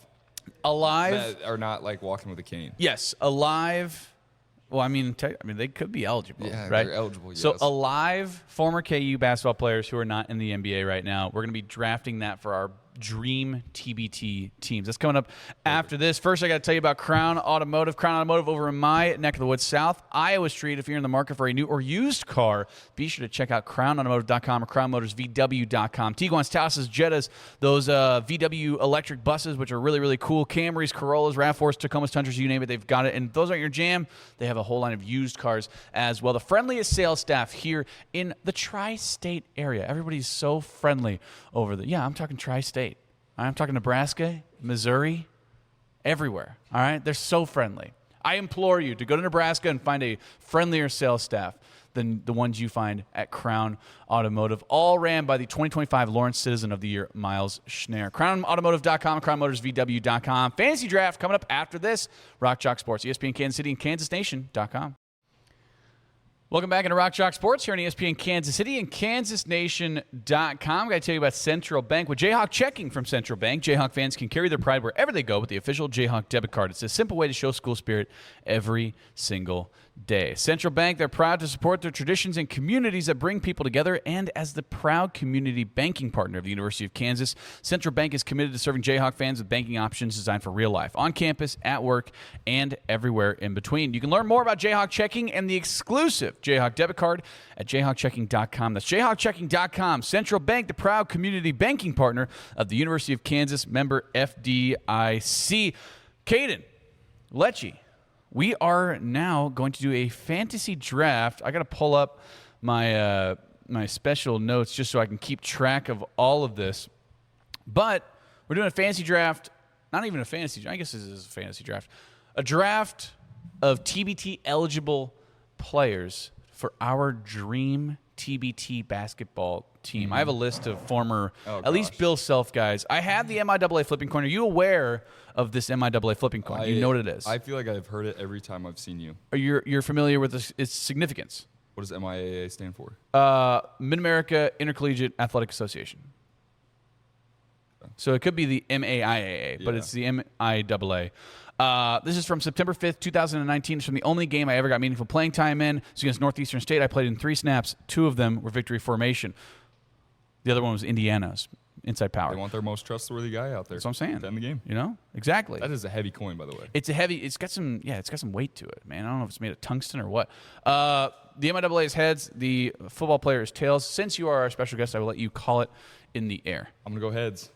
that are not like walking with a cane. Yes, alive. Well, I mean, they could be eligible, yeah, right? They're eligible. Yes. So alive former KU basketball players who are not in the NBA right now. We're going to be drafting that for our dream TBT teams. That's coming up after this. First, I got to tell you about Crown Automotive. Crown Automotive over in my neck of the woods, South Iowa Street. If you're in the market for a new or used car, be sure to check out crownautomotive.com or crownmotorsvw.com. Tiguan's, Taosas, Jettas, those VW electric buses, which are really, really cool. Camrys, Corollas, RAV4s, Tacomas, Tundras, you name it, they've got it. And if those aren't your jam, they have a whole line of used cars as well. The friendliest sales staff here in the tri-state area. Everybody's so friendly over there. Yeah, I'm talking tri-state. I'm talking Nebraska, Missouri, everywhere. All right? They're so friendly. I implore you to go to Nebraska and find a friendlier sales staff than the ones you find at Crown Automotive, all ran by the 2025 Lawrence Citizen of the Year, Miles Schnarr. CrownAutomotive.com, CrownMotorsVW.com. Fantasy draft coming up after this. Rock Chalk Sports, ESPN Kansas City and KansasNation.com. Welcome back into Rock Chalk Sports here on ESPN Kansas City and KansasNation.com. I'm going to tell you about Central Bank. With Jayhawk checking from Central Bank, Jayhawk fans can carry their pride wherever they go with the official Jayhawk debit card. It's a simple way to show school spirit every single day. Central Bank, they're proud to support their traditions and communities that bring people together, and as the proud community banking partner of the University of Kansas, Central Bank is committed to serving Jayhawk fans with banking options designed for real life, on campus, at work, and everywhere in between. You can learn more about Jayhawk checking and the exclusive Jayhawk debit card at jayhawkchecking.com. That's jayhawkchecking.com. Central Bank, the proud community banking partner of the University of Kansas, member FDIC. Caden Letsche, we are now going to do a fantasy draft. I got to pull up my my special notes just so I can keep track of all of this. But we're doing a fantasy draft, not even a fantasy draft. I guess this is a fantasy draft. A draft of TBT eligible players for our dream TBT basketball team. I have a list of former, at least Bill Self guys. I have the MIAA flipping coin. Are you aware of this MIAA flipping coin? You know what it is. I feel like I've heard it every time I've seen you. You're familiar with its significance? What does MIAA stand for? Mid-America Intercollegiate Athletic Association. So it could be the MAIAA, but it's the MIAA. This is from September 5th, 2019. It's from the only game I ever got meaningful playing time in. It's against Northeastern State. I played in 3 snaps. 2 of them were victory formation. The other one was Indiana's inside power. They want their most trustworthy guy out there. That's what I'm saying. To end the game. You know? Exactly. That is a heavy coin, by the way. It's got some weight to it, man. I don't know if it's made of tungsten or what. The MIAA is heads. The football player is tails. Since you are our special guest, I will let you call it in the air. I'm going to go heads.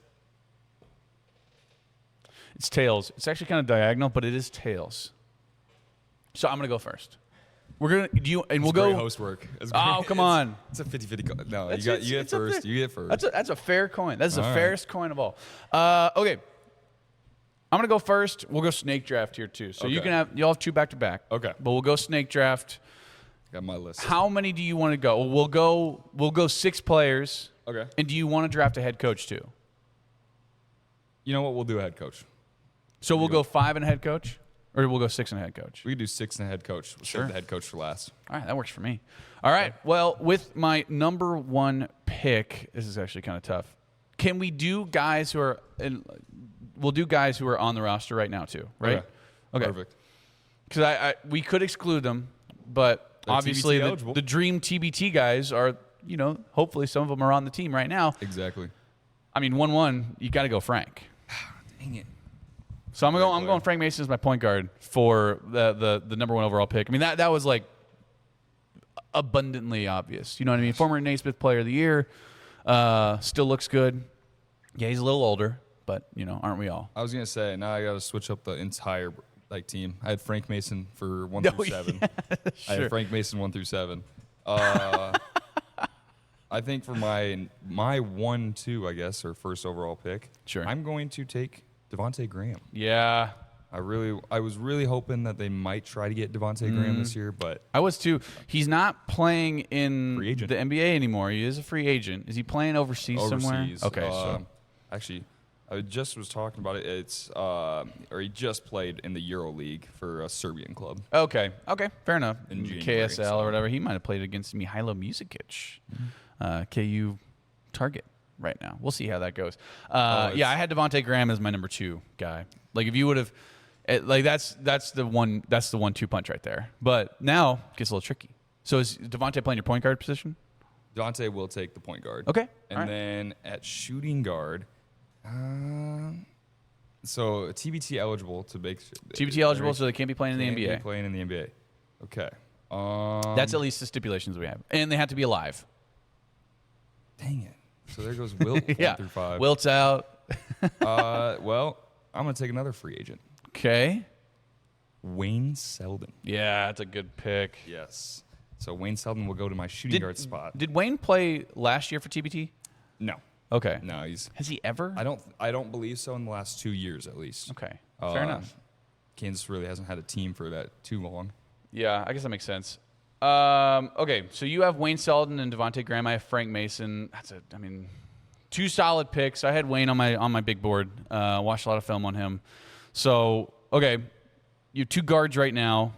It's tails. It's actually kind of diagonal, but it is tails. So I'm going to go first. We'll go host work. Oh, come on. It's a 50-50. No, you get first. You get first. That's a fair coin. That's the fairest coin of all. Okay. I'm going to go first. We'll go snake draft here too. So you'll have 2 back-to-back. Okay. But we'll go snake draft. Got my list. How many do you want to go? We'll go 6 players. Okay. And do you want to draft a head coach too? You know what? We'll do a head coach. So we'll go 5 and a head coach? Or we'll go 6 and a head coach? We could do 6 and a head coach. We'll save the head coach for last. All right, that works for me. All right, well, with my number 1 pick, this is actually kind of tough. Can we do guys who are we'll do guys who are on the roster right now too, right? Okay. Perfect. Because we could exclude them, but They're obviously the dream TBT guys are, hopefully some of them are on the team right now. Exactly. I mean, 1-1, you got to go Frank. Dang it. So I'm going Frank Mason as my point guard for the number 1 overall pick. I mean, that was like abundantly obvious. You know what I mean? Former Naismith Player of the Year, still looks good. Yeah, he's a little older, but aren't we all? I was gonna say now I got to switch up the entire team. I had Frank Mason for 1 through 7. Yeah, sure. I had Frank Mason 1 through 7. I think for my 1-2, I guess, or first overall pick, sure, I'm going to take Devontae Graham. Yeah. I was really hoping that they might try to get Devontae Graham this year, but I was too. He's not playing in Free agent. the NBA anymore. He is a free agent. Is he playing overseas somewhere? Okay, so actually, I just was talking about it. It's or he just played in the Euro League for a Serbian club. okay, fair enough. In January, KSL or whatever. He might have played against Mihailo Musicic, KU Target right now. We'll see how that goes. I had Devontae Graham as my number 2 guy. Like if you would have, that's the 1-2 punch right there. But now it gets a little tricky. So is Devontae playing your point guard position? Devontae will take the point guard. Okay, and then at shooting guard. So TBT eligible to make TBT eligible, so they can't be playing in the NBA. Be playing in the NBA. Okay. That's at least the stipulations we have, and they have to be alive. Dang it! So there goes Wilt 1 through 5. Wilt's out. Well, I'm gonna take another free agent. Okay. Wayne Selden. Yeah, that's a good pick. Yes. So Wayne Selden will go to my shooting guard spot. Did Wayne play last year for TBT? No. Okay. No, Has he ever? I don't believe so in the last 2 years at least. Okay. Fair enough. Kansas really hasn't had a team for that too long. Yeah, I guess that makes sense. Okay, so you have Wayne Selden and Devontae Graham. I have Frank Mason. Two solid picks. I had Wayne on my big board. Watched a lot of film on him. So, okay, you have 2 guards right now.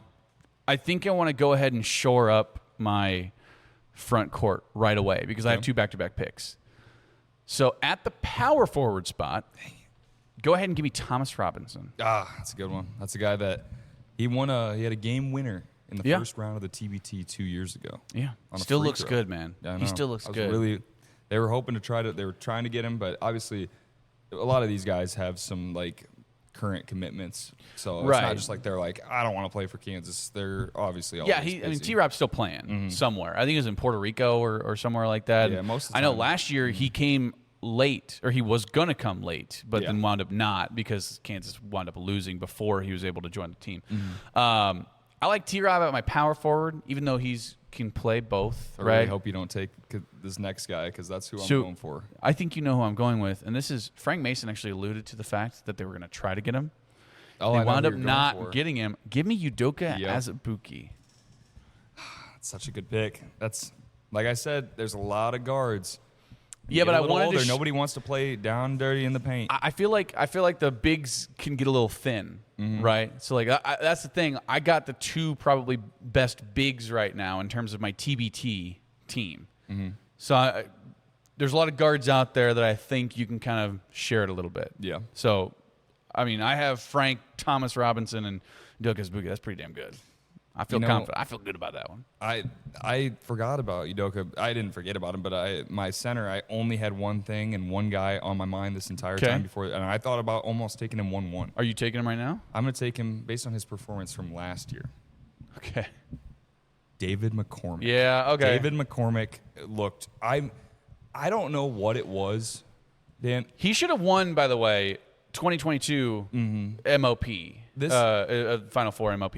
I think I want to go ahead and shore up my front court right away because I have 2 back-to-back picks. So at the power forward spot, go ahead and give me Thomas Robinson. That's a good one. That's a guy that he had a game winner in the first round of the TBT 2 years ago. Yeah, still looks throw. good, man. Yeah, he still looks good. They were hoping they were trying to get him, but obviously a lot of these guys have some like current commitments. So it's not just like they're like, I don't want to play for Kansas. They're obviously busy. T-Rob's still playing somewhere. I think he was in Puerto Rico or somewhere like that. Yeah, most of the I know time. last year he came late, or he was going to come late, but then wound up not because Kansas wound up losing before he was able to join the team. I like T-Rob at my power forward, even though he's can play both. I right? really hope you don't take this next guy because that's who I'm going for. I think you know who I'm going with, and this is Frank Mason actually alluded to the fact that they were going to try to get him. They wound up not getting him. Give me Udoka Azubuike. That's such a good pick. That's like I said. There's a lot of guards. Yeah, but I wanted to. Nobody wants to play down dirty in the paint. I feel like the bigs can get a little thin, right? So like that's the thing. I got the 2 probably best bigs right now in terms of my TBT team. So there's a lot of guards out there that I think you can kind of share it a little bit. Yeah. So, I mean, I have Frank, Thomas Robinson, and Udoka Azubuike. That's pretty damn good. I feel confident. I feel good about that one. I forgot about Udoka. I didn't forget about him, but my center, I only had one thing and one guy on my mind this entire time before, and I thought about almost taking him 1-1. Are you taking him right now? I'm going to take him based on his performance from last year. Okay. David McCormick. Yeah, okay. David McCormick looked. I don't know what it was, Dan. He should have won, by the way, 2022 MOP. Final Four MOP.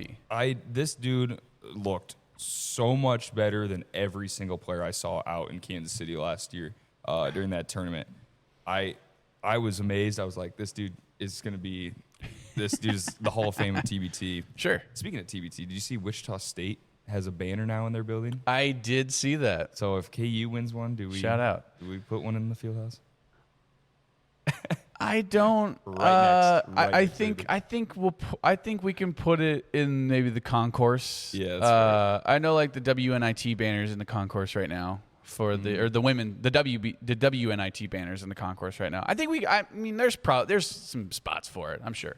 This dude looked so much better than every single player I saw out in Kansas City last year during that tournament. I was amazed. I was like, this dude is going to be the Hall of Fame of TBT. Sure. Speaking of TBT, did you see Wichita State has a banner now in their building? I did see that. So if KU wins one, shout out. Do we put one in the field house? I don't. I think we can put it in maybe the concourse. Yeah, that's right. I know like the WNIT banners in the concourse right now for the women. The WNIT banners in the concourse right now. I think there's some spots for it. I'm sure.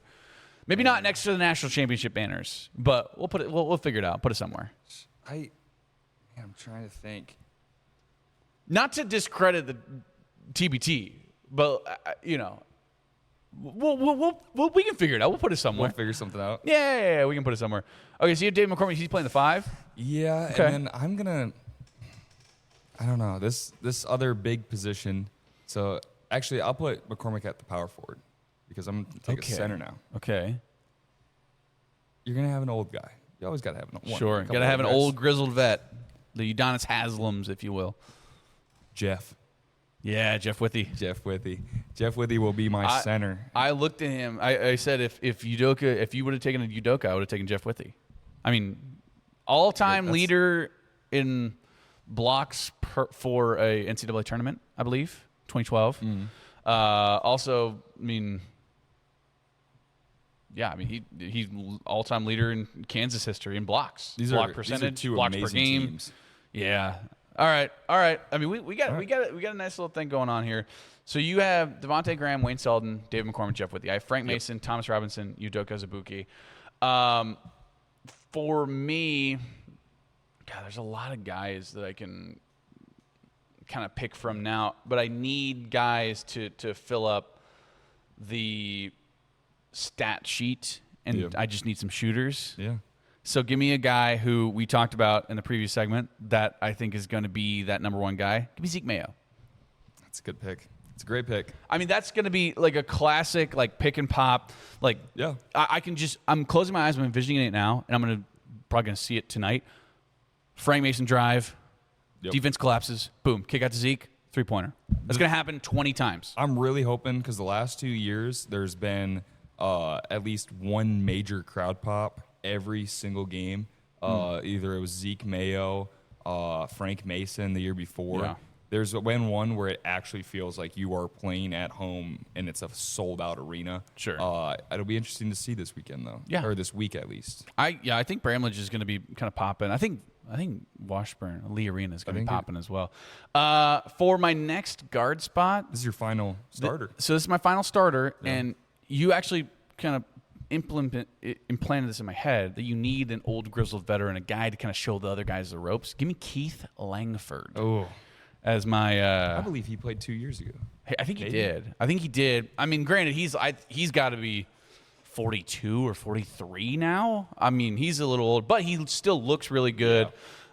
Maybe not next to the national championship banners, but we'll put it. We'll figure it out. Put it somewhere. I'm trying to think. Not to discredit the TBT, but we can figure it out. We'll put it somewhere. We'll figure something out. Yeah, we can put it somewhere. Okay, so you have Dave McCormick. He's playing the 5. Yeah, okay. And then I'm gonna. I don't know this other big position. So actually, I'll put McCormick at the power forward because I'm gonna take a center now. Okay. You're gonna have an old guy. You always gotta have one. Sure, gotta have an old grizzled vet, the Udonis Haslams, if you will. Jeff Yeah, Jeff Withey. Jeff Withey will be my center. I looked at him. I said if you would have taken a Udoka, I would have taken Jeff Withey. I mean, all-time leader in blocks for a NCAA tournament, I believe, 2012. Also, I mean, he's all-time leader in Kansas history in blocks. Block percentage, these are two blocks per amazing game. teams. Yeah. All right. I mean, we got a nice little thing going on here. So you have Devontae Graham, Wayne Selden, David McCormick, Jeff Withey. I have Frank Mason, Thomas Robinson, Udoka Azubuike. For me, God, there's a lot of guys that I can kind of pick from now, but I need guys to fill up the stat sheet, and I just need some shooters. Yeah. So give me a guy who we talked about in the previous segment that I think is going to be that number one guy. Give me Zeke Mayo. That's a good pick. It's a great pick. I mean, that's going to be like a classic, like pick and pop. Like, yeah, I'm closing my eyes, I'm envisioning it now, and I'm probably going to see it tonight. Frank Mason drive, defense collapses, boom, kick out to Zeke, three-pointer. That's going to happen 20 times. I'm really hoping, because the last 2 years there's been at least one major crowd pop every single game. Either it was Zeke Mayo, Frank Mason the year before. Yeah. There's been one where it actually feels like you are playing at home and it's a sold-out arena. Sure. It'll be interesting to see this weekend, though. Yeah. Or this week, at least. I think Bramlage is going to be kind of popping. I think Washburn, Lee Arena is going to be popping as well. For my next guard spot. This is your final starter. So this is my final starter, and you actually kind of implanted this in my head that you need an old grizzled veteran, a guy to kind of show the other guys the ropes. Give me Keith Langford. Oh. As my, I believe he played 2 years ago. I think he did. I mean, granted, he's got to be 42 or 43 now. I mean, he's a little old, but he still looks really good.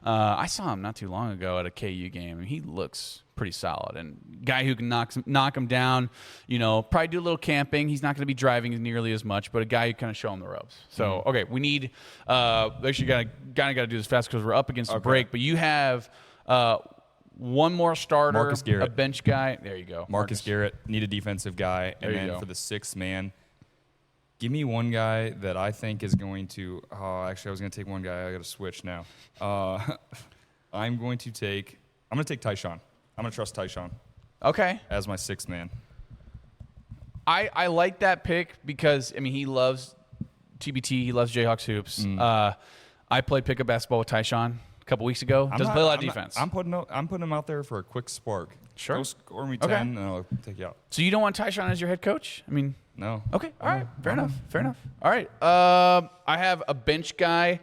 Yeah. I saw him not too long ago at a KU game, and he looks pretty solid. And guy who can knock him down, probably do a little camping. He's not going to be driving nearly as much, but a guy who kind of show him the ropes. So, okay, we need actually got to do this fast because we're up against a break. But you have one more starter, Marcus Garrett. a bench guy. There you go. Marcus Garrett, need a defensive guy. And then for the sixth man, give me one guy that I think is going to actually, I was going to take one guy. I got to switch now. I'm going to take Tyshawn. I'm going to trust Tyshawn. Okay. As my sixth man. I like that pick because, I mean, he loves TBT. He loves JHX Hoops. I played pickup basketball with Tyshawn a couple weeks ago. Doesn't play a lot of defense. I'm putting him out there for a quick spark. Sure. Go score me 10, and I'll take you out. So you don't want Tyshawn as your head coach? I mean, no. Okay. All right. Fair enough. All right. I have a bench guy,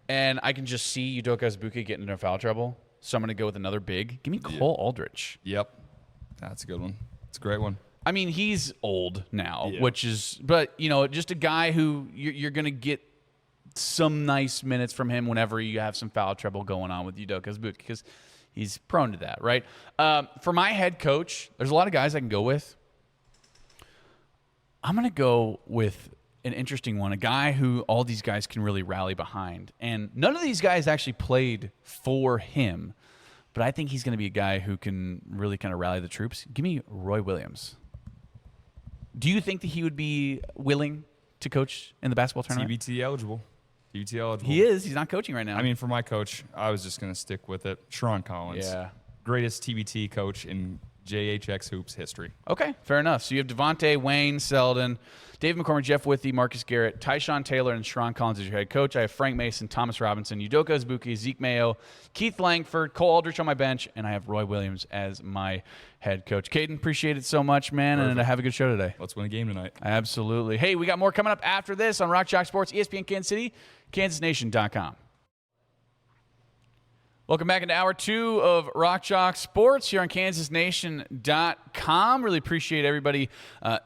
and I can just see Udoka Azubuike getting into foul trouble. So I'm going to go with another big. Give me Cole Aldrich. Yep. That's a good one. It's a great one. I mean, he's old now, but just a guy who you're going to get some nice minutes from him whenever you have some foul trouble going on with Udoka Azubuike because he's prone to that, right? For my head coach, there's a lot of guys I can go with. I'm going to go with an interesting one, a guy who all these guys can really rally behind. And none of these guys actually played for him, but I think he's going to be a guy who can really kind of rally the troops. Give me Roy Williams. Do you think that he would be willing to coach in the basketball tournament? TBT eligible. He is. He's not coaching right now. I mean, for my coach, I was just going to stick with it. Sharon Collins. Yeah. Greatest TBT coach in JHX Hoops history. Okay, fair enough. So you have Devontae, Wayne, Selden, David McCormick, Jeff Withey, Marcus Garrett, Tyshawn Taylor, and Sharon Collins as your head coach. I have Frank Mason, Thomas Robinson, Udoka Azubuike, Zeke Mayo, Keith Langford, Cole Aldrich on my bench, and I have Roy Williams as my head coach. Caden, appreciate it so much, man, and have a good show today. Let's win a game tonight. Absolutely. Hey, we got more coming up after this on Rock Chalk Sports, ESPN Kansas City, KansasNation.com. Welcome back into Hour 2 of Rock Chalk Sports here on KansasNation.com. Really appreciate everybody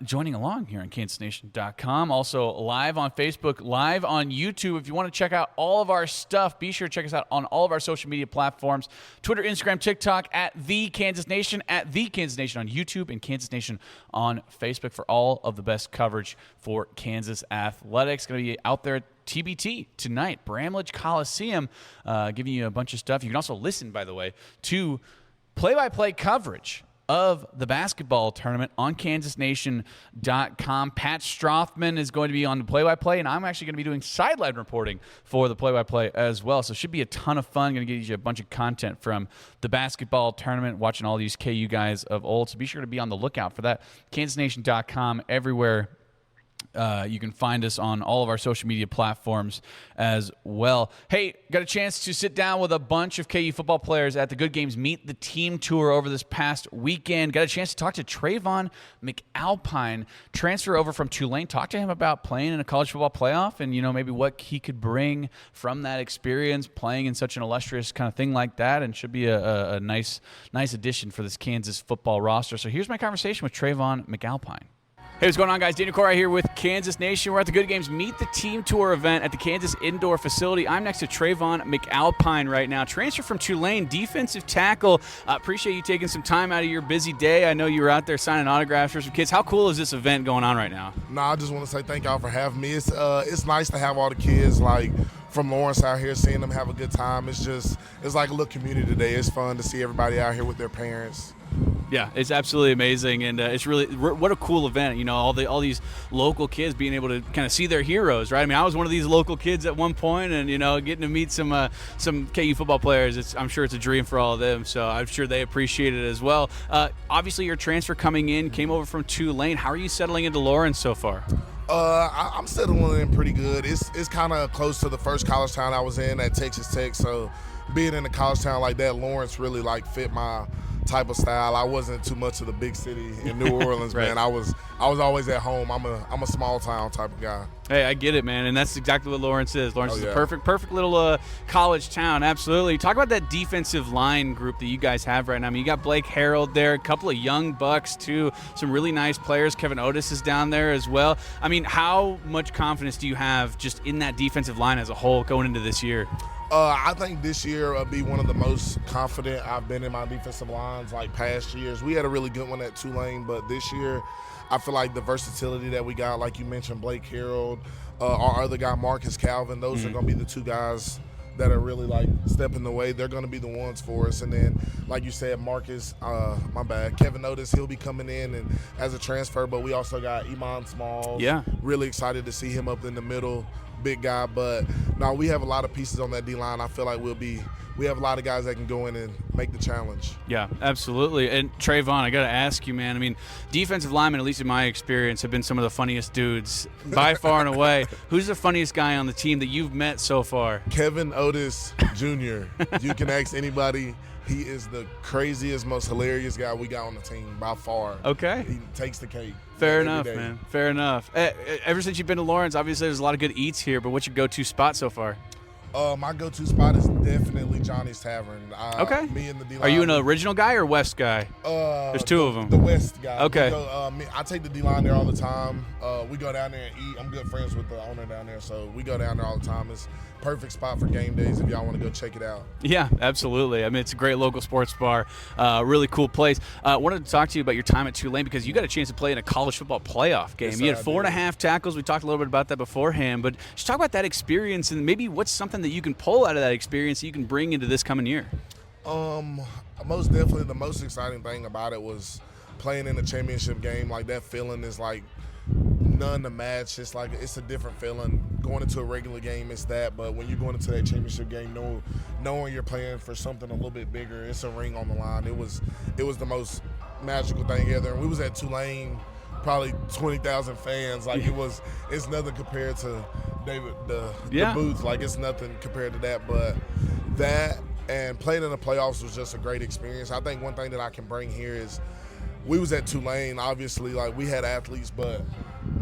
joining along here on KansasNation.com. Also live on Facebook, live on YouTube. If you want to check out all of our stuff, be sure to check us out on all of our social media platforms. Twitter, Instagram, TikTok, at The Kansas Nation, at The Kansas Nation on YouTube, and Kansas Nation on Facebook for all of the best coverage for Kansas athletics. Going to be out there at TBT tonight, Bramlage Coliseum, giving you a bunch of stuff. You can also listen, by the way, to play-by-play coverage of the basketball tournament on kansasnation.com. Pat Strothman is going to be on the play-by-play, and I'm actually going to be doing sideline reporting for the play-by-play as well. So it should be a ton of fun. Going to get you a bunch of content from the basketball tournament, watching all these KU guys of old. So be sure to be on the lookout for that. kansasnation.com, everywhere. You can find us on all of our social media platforms as well. Hey, got a chance to sit down with a bunch of KU football players at the Good Games Meet the Team Tour over this past weekend. Got a chance to talk to Tre'von McAlpine, transfer over from Tulane. Talk to him about playing in a college football playoff and, maybe what he could bring from that experience playing in such an illustrious kind of thing like that, and should be a nice addition for this Kansas football roster. So here's my conversation with Tre'von McAlpine. Hey, what's going on, guys? Daniel Courtwright here with Kansas Nation. We're at the Good Games Meet the Team Tour event at the Kansas Indoor Facility. I'm next to Tre'von McAlpine right now. Transfer from Tulane, defensive tackle. Appreciate you taking some time out of your busy day. I know you were out there signing autographs for some kids. How cool is this event going on right now? No, I just want to say thank y'all for having me. It's nice to have all the kids from Lawrence out here, seeing them have a good time. It's like a little community today. It's fun to see everybody out here with their parents. Yeah, it's absolutely amazing, and it's really what a cool event. All these local kids being able to kind of see their heroes, right? I mean, I was one of these local kids at one point, and getting to meet some KU football players. I'm sure it's a dream for all of them. So I'm sure they appreciate it as well. Obviously, your transfer coming in came over from Tulane. How are you settling into Lawrence so far? I'm settling in pretty good. It's kind of close to the first college town I was in at Texas Tech. So being in a college town like that, Lawrence really fit my type of style. I wasn't too much of the big city in New Orleans, right. Man. I was always at home. I'm a small town type of guy. Hey, I get it, man, and that's exactly what Lawrence is. Lawrence is a perfect little college town. Absolutely. Talk about that defensive line group that you guys have right now. I mean, you got Blake Herold there, a couple of young bucks too, some really nice players. Kevin Otis is down there as well. I mean, how much confidence do you have just in that defensive line as a whole going into this year? I think this year will be one of the most confident I've been in my defensive lines past years. We had a really good one at Tulane, but this year I feel like the versatility that we got, like you mentioned, Blake Herold, our other guy, Marcus Calvin, those are going to be the two guys that are really stepping the way. They're going to be the ones for us. And then, like you said, Marcus, Kevin Otis, he'll be coming in and as a transfer, but we also got Iman Smalls. Yeah. Really excited to see him up in the middle. Big guy, but no, we have a lot of pieces on that D-line. I feel like we have a lot of guys that can go in and make the challenge. Yeah, absolutely. And Tre'von, I got to ask you, man, I mean, defensive linemen, at least in my experience, have been some of the funniest dudes by far and away. Who's the funniest guy on the team that you've met so far? Kevin Otis Jr. You can ask anybody. He is the craziest, most hilarious guy we got on the team by far. Okay. He takes the cake. Fair enough, man. Fair enough. Ever since you've been to Lawrence, obviously there's a lot of good eats here, but what's your go-to spot so far? My go-to spot is definitely Johnny's Tavern. Okay. Me and the D-line. Are you an original guy or West guy? There's two of them. The West guy. Okay. I take the D-line there all the time. We go down there and eat. I'm good friends with the owner down there, so we go down there all the time. It's a perfect spot for game days if y'all want to go check it out. Yeah, absolutely. I mean, it's a great local sports bar. Really cool place. Wanted to talk to you about your time at Tulane because you got a chance to play in a college football playoff game. Yes, you had 4.5 tackles. We talked a little bit about that beforehand, but just talk about that experience and maybe what's something that you can pull out of that experience that you can bring into this coming year. Most definitely the most exciting thing about it was playing in a championship game. That feeling is none to match. It's it's a different feeling. Going into a regular game, it's that, but when you're going into that championship game, knowing you're playing for something a little bit bigger, it's a ring on the line. It was the most magical thing ever. And we was at Tulane, probably 20,000 fans. It's nothing compared to the booth. It's nothing compared to that. But that and playing in the playoffs was just a great experience. I think one thing that I can bring here is we was at Tulane, obviously, we had athletes, but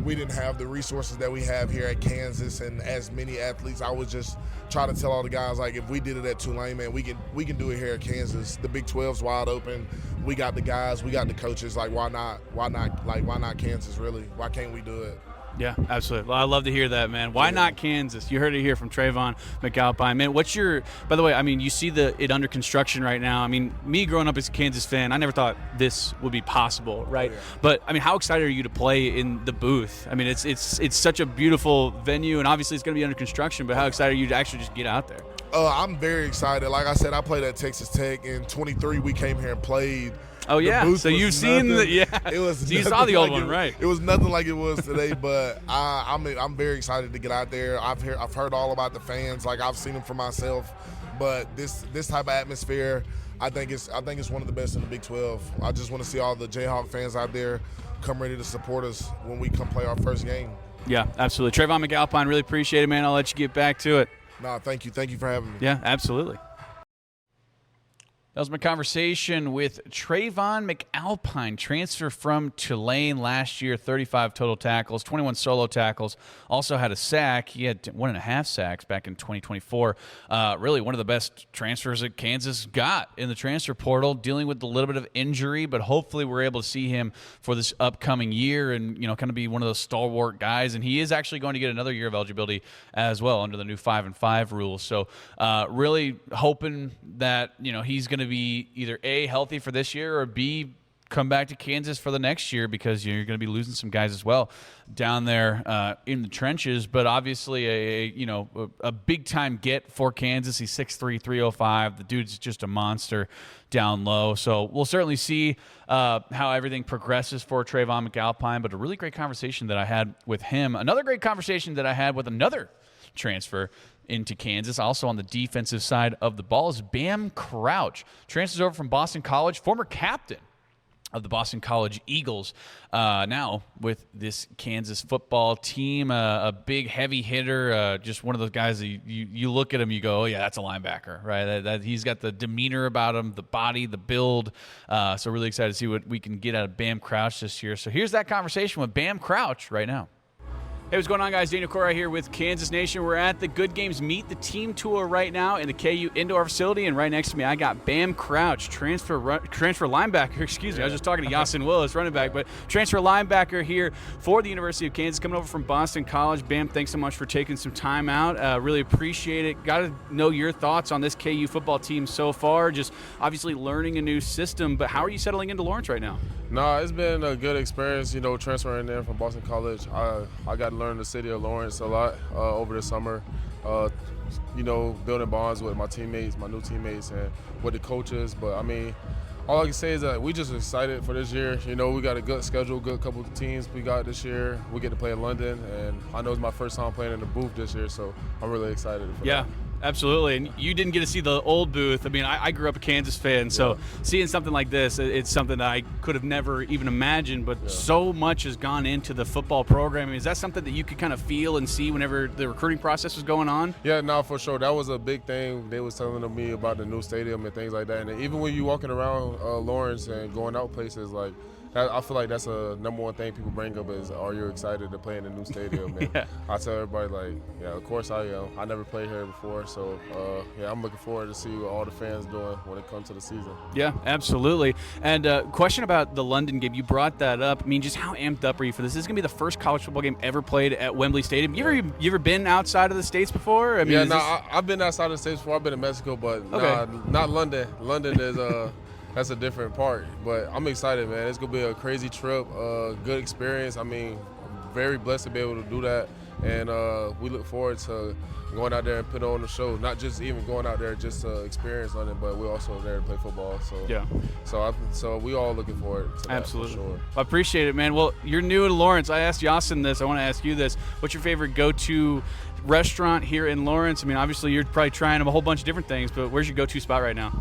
we didn't have the resources that we have here at Kansas and as many athletes. I was just trying to tell all the guys, if we did it at Tulane, man, we can do it here at Kansas. The Big 12's wide open. We got the guys, we got the coaches. Why not Kansas, really? Why can't we do it? Yeah, absolutely. Well, I love to hear that, man. Why not Kansas? You heard it here from Tre'von McAlpine. Man, what's your – by the way, I mean, you see it under construction right now. I mean, me growing up as a Kansas fan, I never thought this would be possible, right? Oh, yeah. But, I mean, how excited are you to play in the booth? I mean, it's such a beautiful venue, and obviously it's going to be under construction, but how excited are you to actually just get out there? I'm very excited. Like I said, I played at Texas Tech. In 23, we came here and played. Oh, yeah. booth So was you've seen nothing. the It was So you nothing saw the old like one, right? It was nothing like it was today, but I'm very excited to get out there. I've heard all about the fans, like I've seen them for myself. But this type of atmosphere, I think it's one of the best in the Big 12. I just want to see all the Jayhawk fans out there come ready to support us when we come play our first game. Yeah, absolutely. Tre'von McAlpine, really appreciate it, man. I'll let you get back to it. No, thank you. Thank you for having me. Yeah, absolutely. That was my conversation with Tre'von McAlpine, transfer from Tulane last year, 35 total tackles, 21 solo tackles, also had a sack. He had 1.5 sacks back in 2024. Really one of the best transfers that Kansas got in the transfer portal, dealing with a little bit of injury, but hopefully we're able to see him for this upcoming year and, kind of be one of those stalwart guys. And he is actually going to get another year of eligibility as well under the new 5-and-5 rules. So really hoping that, he's going to be either A, healthy for this year, or B, come back to Kansas for the next year, because you're going to be losing some guys as well down there in the trenches. But obviously a big-time get for Kansas. He's 6'3", 305. The dude's just a monster down low. So we'll certainly see how everything progresses for Tre'von McAlpine, but a really great conversation that I had with him. Another great conversation that I had with another transfer into Kansas, also on the defensive side of the ball, is Bam Crouch. Transfers over from Boston College, former captain of the Boston College Eagles, now with this Kansas football team, a big, heavy hitter, just one of those guys that you look at him, you go, oh, yeah, that's a linebacker, right? That he's got the demeanor about him, the body, the build. So really excited to see what we can get out of Bam Crouch this year. So here's that conversation with Bam Crouch right now. Hey, what's going on, guys? Daniel Courtwright here with Kansas Nation. We're at the Good Games Meet the Team Tour right now in the KU indoor facility, and right next to me I got Bam Crouch, transfer linebacker. Excuse me, I was just talking to Yasin Willis, running back, but transfer linebacker here for the University of Kansas, coming over from Boston College. Bam, thanks so much for taking some time out. Really appreciate it. Got to know your thoughts on this KU football team so far. Just obviously learning a new system, but how are you settling into Lawrence right now? No, it's been a good experience, transferring in from Boston College. I got to learn the city of Lawrence a lot over the summer, building bonds with my teammates, my new teammates, and with the coaches. But, all I can say is that we just excited for this year. We got a good schedule, good couple of teams we got this year. We get to play in London, and I know it's my first time playing in the booth this year, so I'm really excited for that. Absolutely, and you didn't get to see the old booth. I grew up a Kansas fan, so seeing something like this, it's something that I could have never even imagined, but so much has gone into the football program. Is that something that you could kind of feel and see whenever the recruiting process was going on? Yeah, no, for sure. That was a big thing. They was telling me about the new stadium and things like that. And even when you're walking around Lawrence and going out places, like, I feel like that's a number one thing people bring up is, are you excited to play in the new stadium? And I tell everybody, of course I am. I never played here before, so I'm looking forward to see what all the fans doing when it comes to the season. Yeah, absolutely. And question about the London game, you brought that up. Just how amped up are you for this? This is going to be the first college football game ever played at Wembley Stadium. You ever been outside of the States before? I've been outside of the States before. I've been in Mexico, but not London. London is that's a different part, but I'm excited, man. It's going to be a crazy trip, good experience. I'm very blessed to be able to do that, and we look forward to going out there and put on the show. Not just even going out there just to experience London, but we're also there to play football. So we all looking forward to that. Absolutely. For sure. I appreciate it, man. Well, you're new to Lawrence. I asked Yasin this. I want to ask you this. What's your favorite go-to restaurant here in Lawrence? Obviously you're probably trying a whole bunch of different things, but where's your go-to spot right now?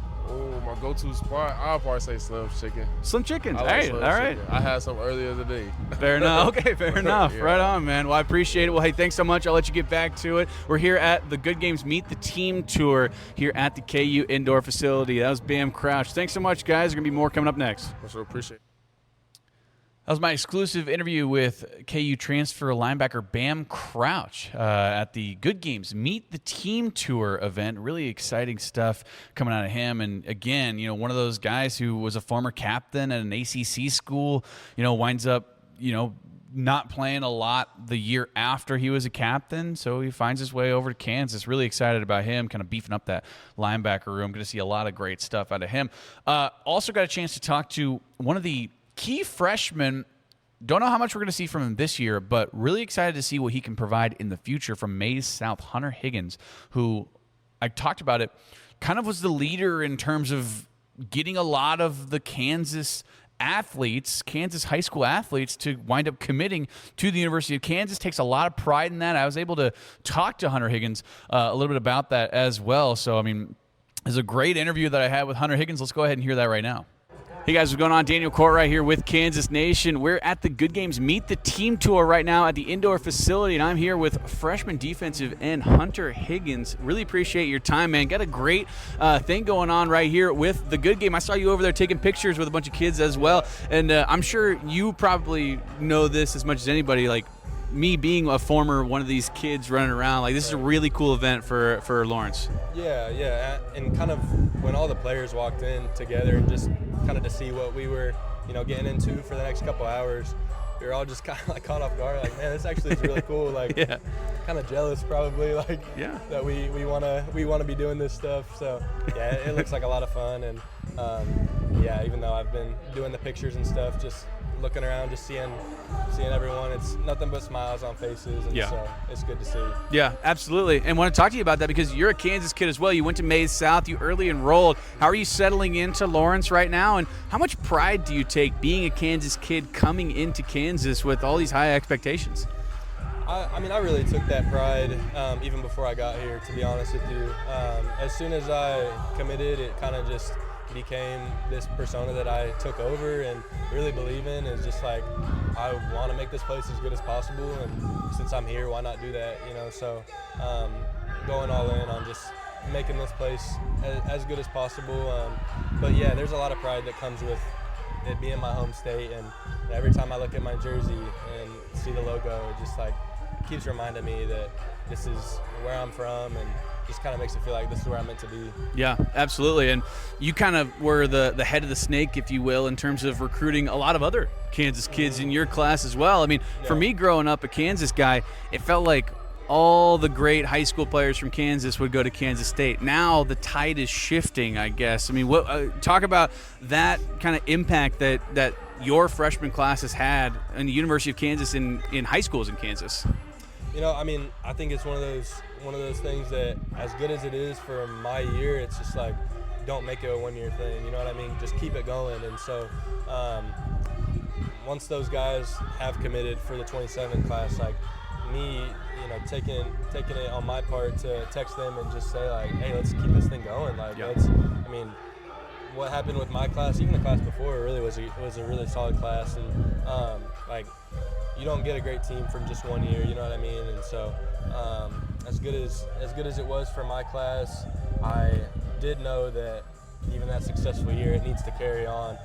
My go-to spot, I'll probably say Slim Chicken. Slim Chicken. All right. I had some earlier today. Fair enough. Okay, fair enough. Right on, man. Well, I appreciate it. Well, hey, thanks so much. I'll let you get back to it. We're here at the Good Games Meet the Team Tour here at the KU indoor facility. That was Bam Crouch. Thanks so much, guys. There's going to be more coming up next. For sure. Appreciate it. That was my exclusive interview with KU transfer linebacker Bam Crouch at the Good Games Meet the Team Tour event. Really exciting stuff coming out of him. And again, one of those guys who was a former captain at an ACC school, winds up, not playing a lot the year after he was a captain. So he finds his way over to Kansas. Really excited about him, kind of beefing up that linebacker room. Going to see a lot of great stuff out of him. Also got a chance to talk to one of the key freshman. Don't know how much we're going to see from him this year, but really excited to see what he can provide in the future from Maize South. Hunter Higgins, who I talked about it, kind of was the leader in terms of getting a lot of the Kansas high school athletes to wind up committing to the University of Kansas. Takes a lot of pride in that. I was able to talk to Hunter Higgins a little bit about that as well. So, I mean, it's a great interview that I had with Hunter Higgins. Let's go ahead and hear that right now. Hey guys, what's going on? Daniel Courtwright here with Kansas Nation. We're at the Good Games Meet the Team Tour right now at the indoor facility, and I'm here with freshman defensive end Hunter Higgins. Really appreciate your time, man. Got a great thing going on right here with the Good Game. I saw you over there taking pictures with a bunch of kids as well, and I'm sure you probably know this as much as anybody, like me being a former one of these kids running around. Like, this is a really cool event for Lawrence. Yeah, and kind of when all the players walked in together and just kind of to see what we were, getting into for the next couple hours, we were all just kind of like caught off guard. Like, man, this actually is really cool. Like, yeah. Kind of jealous probably. Like, yeah. That we wanna be doing this stuff. So yeah, it looks like a lot of fun. And yeah, even though I've been doing the pictures and stuff, just looking around, just seeing everyone, it's nothing but smiles on faces, and so it's good to see. Yeah, absolutely. And want to talk to you about that because you're a Kansas kid as well. You went to Maize South, you early enrolled. How are you settling into Lawrence right now, and how much pride do you take being a Kansas kid coming into Kansas with all these high expectations? I mean, I really took that pride even before I got here, to be honest with you. As soon as I committed, it kind of just became this persona that I took over and really believe in. Is just like, I want to make this place as good as possible, and since I'm here, why not do that, so going all in on just making this place as good as possible. But yeah, there's a lot of pride that comes with it being my home state, and every time I look at my jersey and see the logo, it just like keeps reminding me that this is where I'm from, and just kind of makes it feel like this is where I'm meant to be. Yeah, absolutely. And you kind of were the head of the snake, if you will, in terms of recruiting a lot of other Kansas kids in your class as well. I mean, for me growing up a Kansas guy, it felt like all the great high school players from Kansas would go to Kansas State. Now the tide is shifting, I guess. I mean, talk about that kind of impact that your freshman class has had in the University of Kansas in high schools in Kansas. I mean, I think it's one of those things that, as good as it is for my year, it's just like, don't make it a one-year thing. You know what I mean? Just keep it going. And so, once those guys have committed for the 27 class, like me, taking it on my part to text them and just say like, hey, let's keep this thing going. Like, what happened with my class, even the class before, really was a really solid class, and like, you don't get a great team from just 1 year, you know what I mean? And so, as good as it was for my class, I did know that even that successful year, it needs to carry on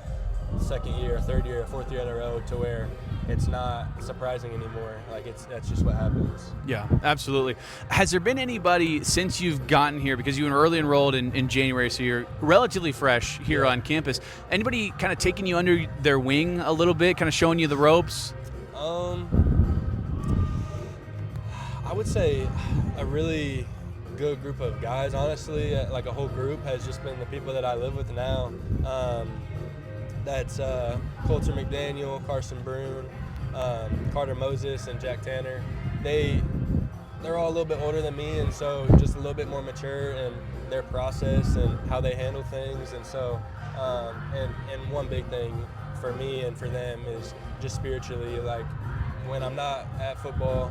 second year, third year, fourth year in a row, to where it's not surprising anymore. Like, that's just what happens. Yeah, absolutely. Has there been anybody since you've gotten here, because you were early enrolled in January, so you're relatively fresh here on campus, anybody kind of taking you under their wing a little bit, kind of showing you the ropes? I would say a really good group of guys, honestly, like a whole group, has just been the people that I live with now. That's Coulter McDaniel, Carson Brune, Carter Moses, and Jack Tanner. They're all a little bit older than me, and so just a little bit more mature in their process and how they handle things. And so, and one big thing for me and for them is just spiritually, like when I'm not at football,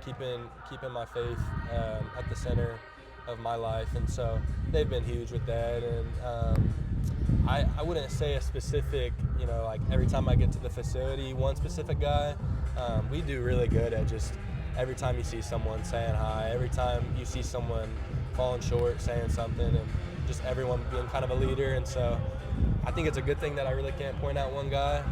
keeping my faith at the center of my life. And so they've been huge with that. And I wouldn't say a specific, like every time I get to the facility, one specific guy. We do really good at just every time you see someone saying hi, every time you see someone falling short, saying something, and just everyone being kind of a leader. And so I think it's a good thing that I really can't point out one guy.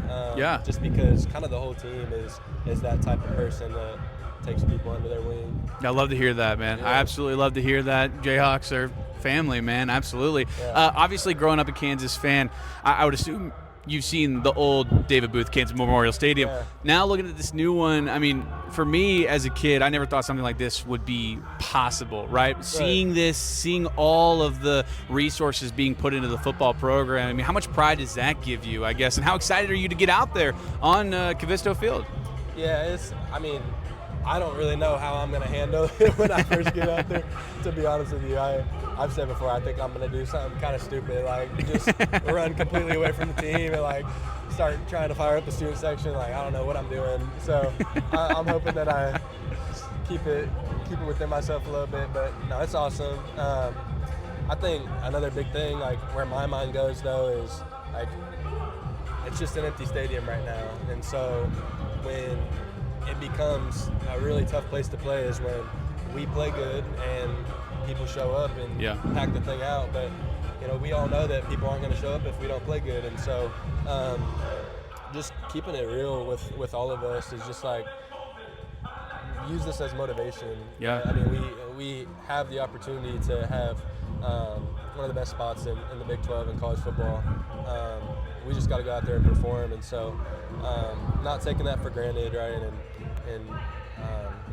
Just because kind of the whole team is that type of person that takes people under their wing. I love to hear that, man. Yeah. I absolutely love to hear that. Jayhawks are family, man. Absolutely. Yeah. Obviously, growing up a Kansas fan, I would assume you've seen the old David Booth Kansas Memorial Stadium. Yeah. Now looking at this new one, I mean, for me as a kid, I never thought something like this would be possible, right? Seeing this, seeing all of the resources being put into the football program, I mean, how much pride does that give you, I guess, and how excited are you to get out there on Cavisto Field? Yeah, I don't really know how I'm going to handle it when I first get out there, to be honest with you. I've said before, I think I'm going to do something kind of stupid, like just run completely away from the team and like start trying to fire up the student section. Like, I don't know what I'm doing. So I'm hoping that I just keep it within myself a little bit. But no, it's awesome. I think another big thing, like where my mind goes though, is like it's just an empty stadium right now. And so when it becomes a really tough place to play is when we play good and people show up and pack the thing out. But, you know, we all know that people aren't going to show up if we don't play good. And so just keeping it real with all of us is just like, use this as motivation. Yeah. I mean, we have the opportunity to have one of the best spots in the Big 12 in college football. We just got to go out there and perform. And so not taking that for granted, right, and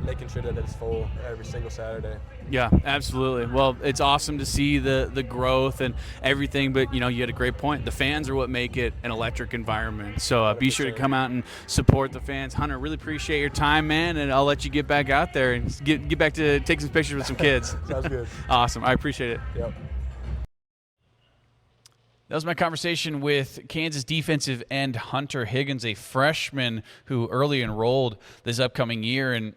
making sure that it's full every single Saturday. Yeah, absolutely. Well, it's awesome to see the growth and everything, but, you know, you had a great point. The fans are what make it an electric environment. So be sure to come out and support the fans. Hunter, really appreciate your time, man, and I'll let you get back out there and get back to take some pictures with some kids. Sounds good. Awesome. I appreciate it. Yep. That was my conversation with Kansas defensive end Hunter Higgins, a freshman who early enrolled this upcoming year. And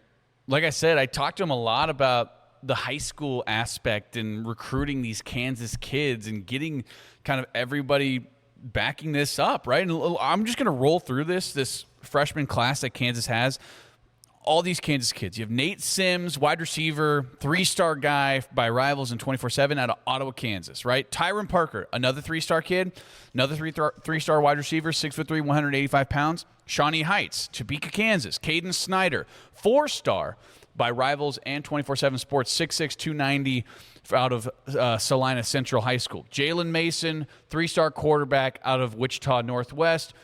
like I said, I talked to him a lot about the high school aspect and recruiting these Kansas kids and getting kind of everybody backing this up, right? And I'm just going to roll through this freshman class that Kansas has. All these Kansas kids. You have Nate Sims, wide receiver, 3-star guy by Rivals in 24/7 out of Ottawa, Kansas, right? Tyron Parker, another 3-star kid, another 3-star wide receiver, 6'3", 185 pounds. Shawnee Heights, Topeka, Kansas. Caden Snyder, 4-star by Rivals and 24/7 Sports, 6'6", 290 out of Salina Central High School. Jalen Mason, 3-star quarterback out of Wichita Northwest.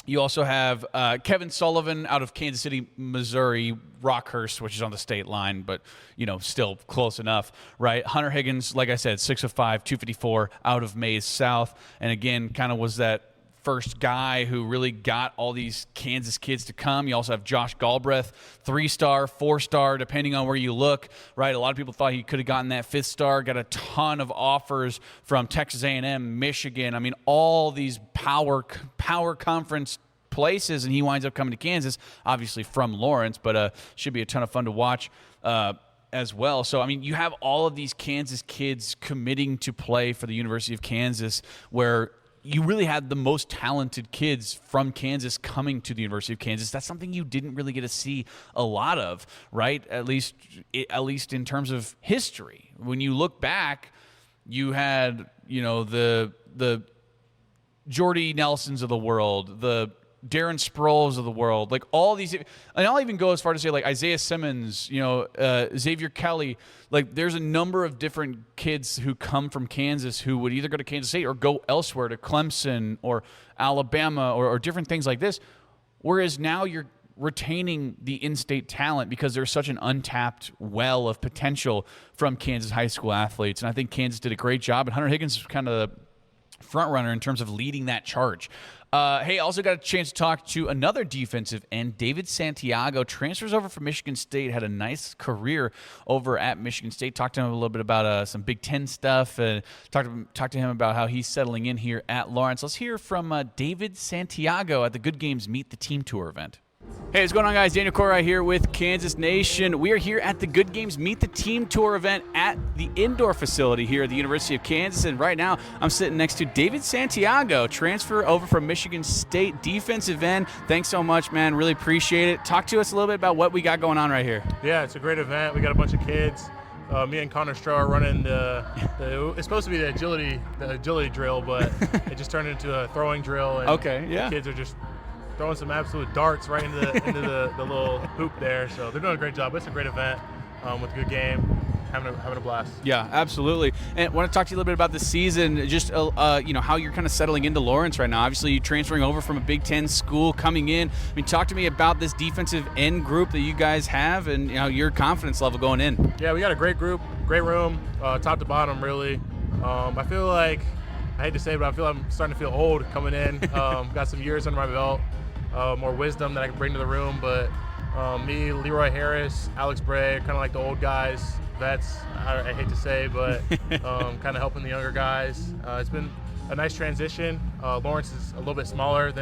You also have Kevin Sullivan out of Kansas City, Missouri, Rockhurst, which is on the state line, but, you know, still close enough, right? Hunter Higgins, like I said, 6'5", 254 out of Maize South. And again, kind of was that first guy who really got all these Kansas kids to come. You also have Josh Galbraith, 3-star, 4-star, depending on where you look, right? A lot of people thought he could have gotten that 5th-star, got a ton of offers from Texas A&M, Michigan. I mean, all these power conference places, and he winds up coming to Kansas, obviously from Lawrence, but should be a ton of fun to watch as well. So, I mean, you have all of these Kansas kids committing to play for the University of Kansas, where you really had the most talented kids from Kansas coming to the University of Kansas. That's something you didn't really get to see a lot of, right? At least in terms of history. When you look back, you had, you know, the Jordy Nelsons of the world, the Darren Sproles of the world, like all these, and I'll even go as far to say like Isaiah Simmons, you know, Xavier Kelly. Like there's a number of different kids who come from Kansas who would either go to Kansas State or go elsewhere to Clemson or Alabama or different things like this. Whereas now you're retaining the in-state talent because there's such an untapped well of potential from Kansas high school athletes. And I think Kansas did a great job, and Hunter Higgins is kind of the front runner in terms of leading that charge. Hey, also got a chance to talk to another defensive end, David Santiago, transfers over from Michigan State, had a nice career over at Michigan State. Talked to him a little bit about some Big Ten stuff, and talked to him about how he's settling in here at Lawrence. Let's hear from David Santiago at the Good Games Meet the Team Tour event. Hey, what's going on, guys? Daniel Courtwright here with Kansas Nation. We are here at the Good Games Meet the Team Tour event at the indoor facility here at the University of Kansas. And right now, I'm sitting next to David Santiago, transfer over from Michigan State, defensive end. Thanks so much, man. Really appreciate it. Talk to us a little bit about what we got going on right here. Yeah, it's a great event. We got a bunch of kids. Me and Connor Stroh are running it's supposed to be the agility drill, but it just turned into a throwing drill. And okay, yeah. The kids are just throwing some absolute darts right into the little hoop there. So they're doing a great job. It's a great event with a good game, having a blast. Yeah, absolutely. And I want to talk to you a little bit about the season, just you know, how you're kind of settling into Lawrence right now. Obviously, you're transferring over from a Big Ten school, coming in. I mean, talk to me about this defensive end group that you guys have, and you know your confidence level going in. Yeah, we got a great group, great room, top to bottom, really. I feel like, I hate to say it, but I feel I'm starting to feel old coming in. Got some years under my belt. More wisdom that I can bring to the room, but Me, Leroy Harris, Alex Bray, kind of like the old guys, vets. I hate to say, but kind of helping the younger guys. It's been a nice transition. Lawrence is a little bit smaller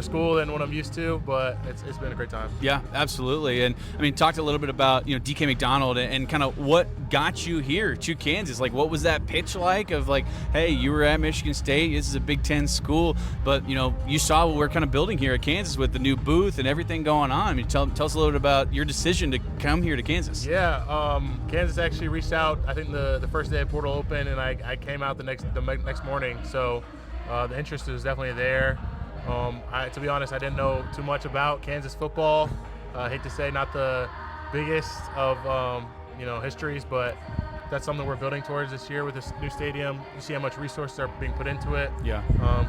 school than what I'm used to, but it's been a great time. Yeah, absolutely. And I mean, talked a little bit about DK McDonald and kind of what got you here to Kansas. Like, what was that pitch like? Of like, hey, you were at Michigan State. This is a Big Ten school, but you saw what we're kind of building here at Kansas with the new booth and everything going on. I mean, tell us a little bit about your decision to come here to Kansas. Yeah, Kansas actually reached out. I think the first day of portal opened, and I came out the next morning. So the interest was definitely there. To be honest, I didn't know too much about Kansas football. I hate to say not the biggest of histories, but that's something we're building towards this year with this new stadium. You see how much resources are being put into it. Yeah.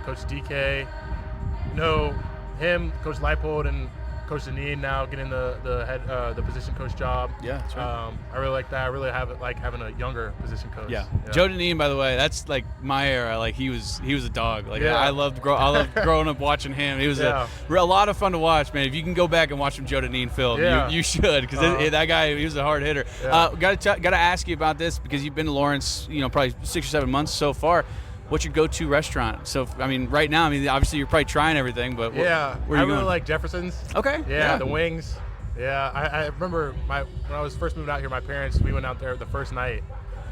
Coach DK, him, Coach Leipold, and Coach Deneen now getting the position coach job. Yeah, that's right. I really like that. I really like having a younger position coach. Yeah. Joe Deneen, by the way, that's like my era. Like he was a dog. Like yeah. I loved growing up watching him. He was a lot of fun to watch, man. If you can go back and watch some Joe Deneen film, you should, because that guy, he was a hard hitter. Yeah. Got to ask you about this because you've been to Lawrence, probably 6 or 7 months so far. What's your go-to restaurant? So, I mean, right now, obviously you're probably trying everything, but where I are you really going? like Jefferson's. Okay. Yeah, the wings. Yeah, I remember when I was first moving out here, my parents, we went out there the first night,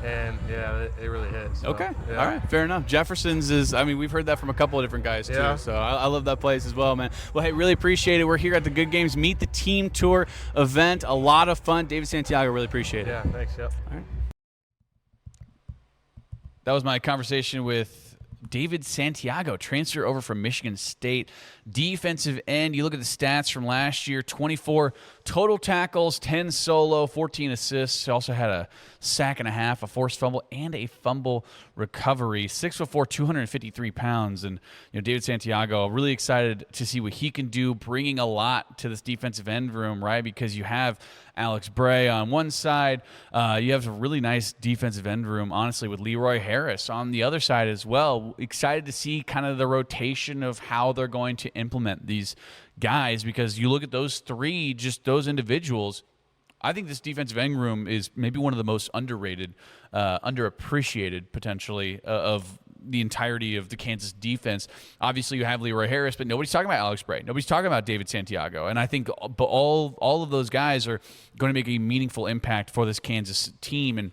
and it really hit. So, Okay. yeah. All right. Fair enough. Jefferson's we've heard that from a couple of different guys too. Yeah. So I love that place as well, man. Well, hey, really appreciate it. We're here at the Good Games Meet the Team Tour event. A lot of fun. David Santiago, really appreciate it. Yeah, thanks. Yep. All right. That was my conversation with David Santiago, transfer over from Michigan State, defensive end. You look at the stats from last year, 24 total tackles, 10 solo, 14 assists. He also had a sack and a half, a forced fumble, and a fumble recovery. 6'4", 253 pounds. And David Santiago, really excited to see what he can do, bringing a lot to this defensive end room, right? Because you have Alex Bray on one side. You have a really nice defensive end room, honestly, with Leroy Harris on the other side as well. Excited to see kind of the rotation of how they're going to implement these guys, because you look at those three, just those individuals. I think this defensive end room is maybe one of the most underrated, underappreciated potentially of the entirety of the Kansas defense. Obviously, you have Leroy Harris, but nobody's talking about Alex Bray. Nobody's talking about David Santiago. And I think all of those guys are going to make a meaningful impact for this Kansas team. And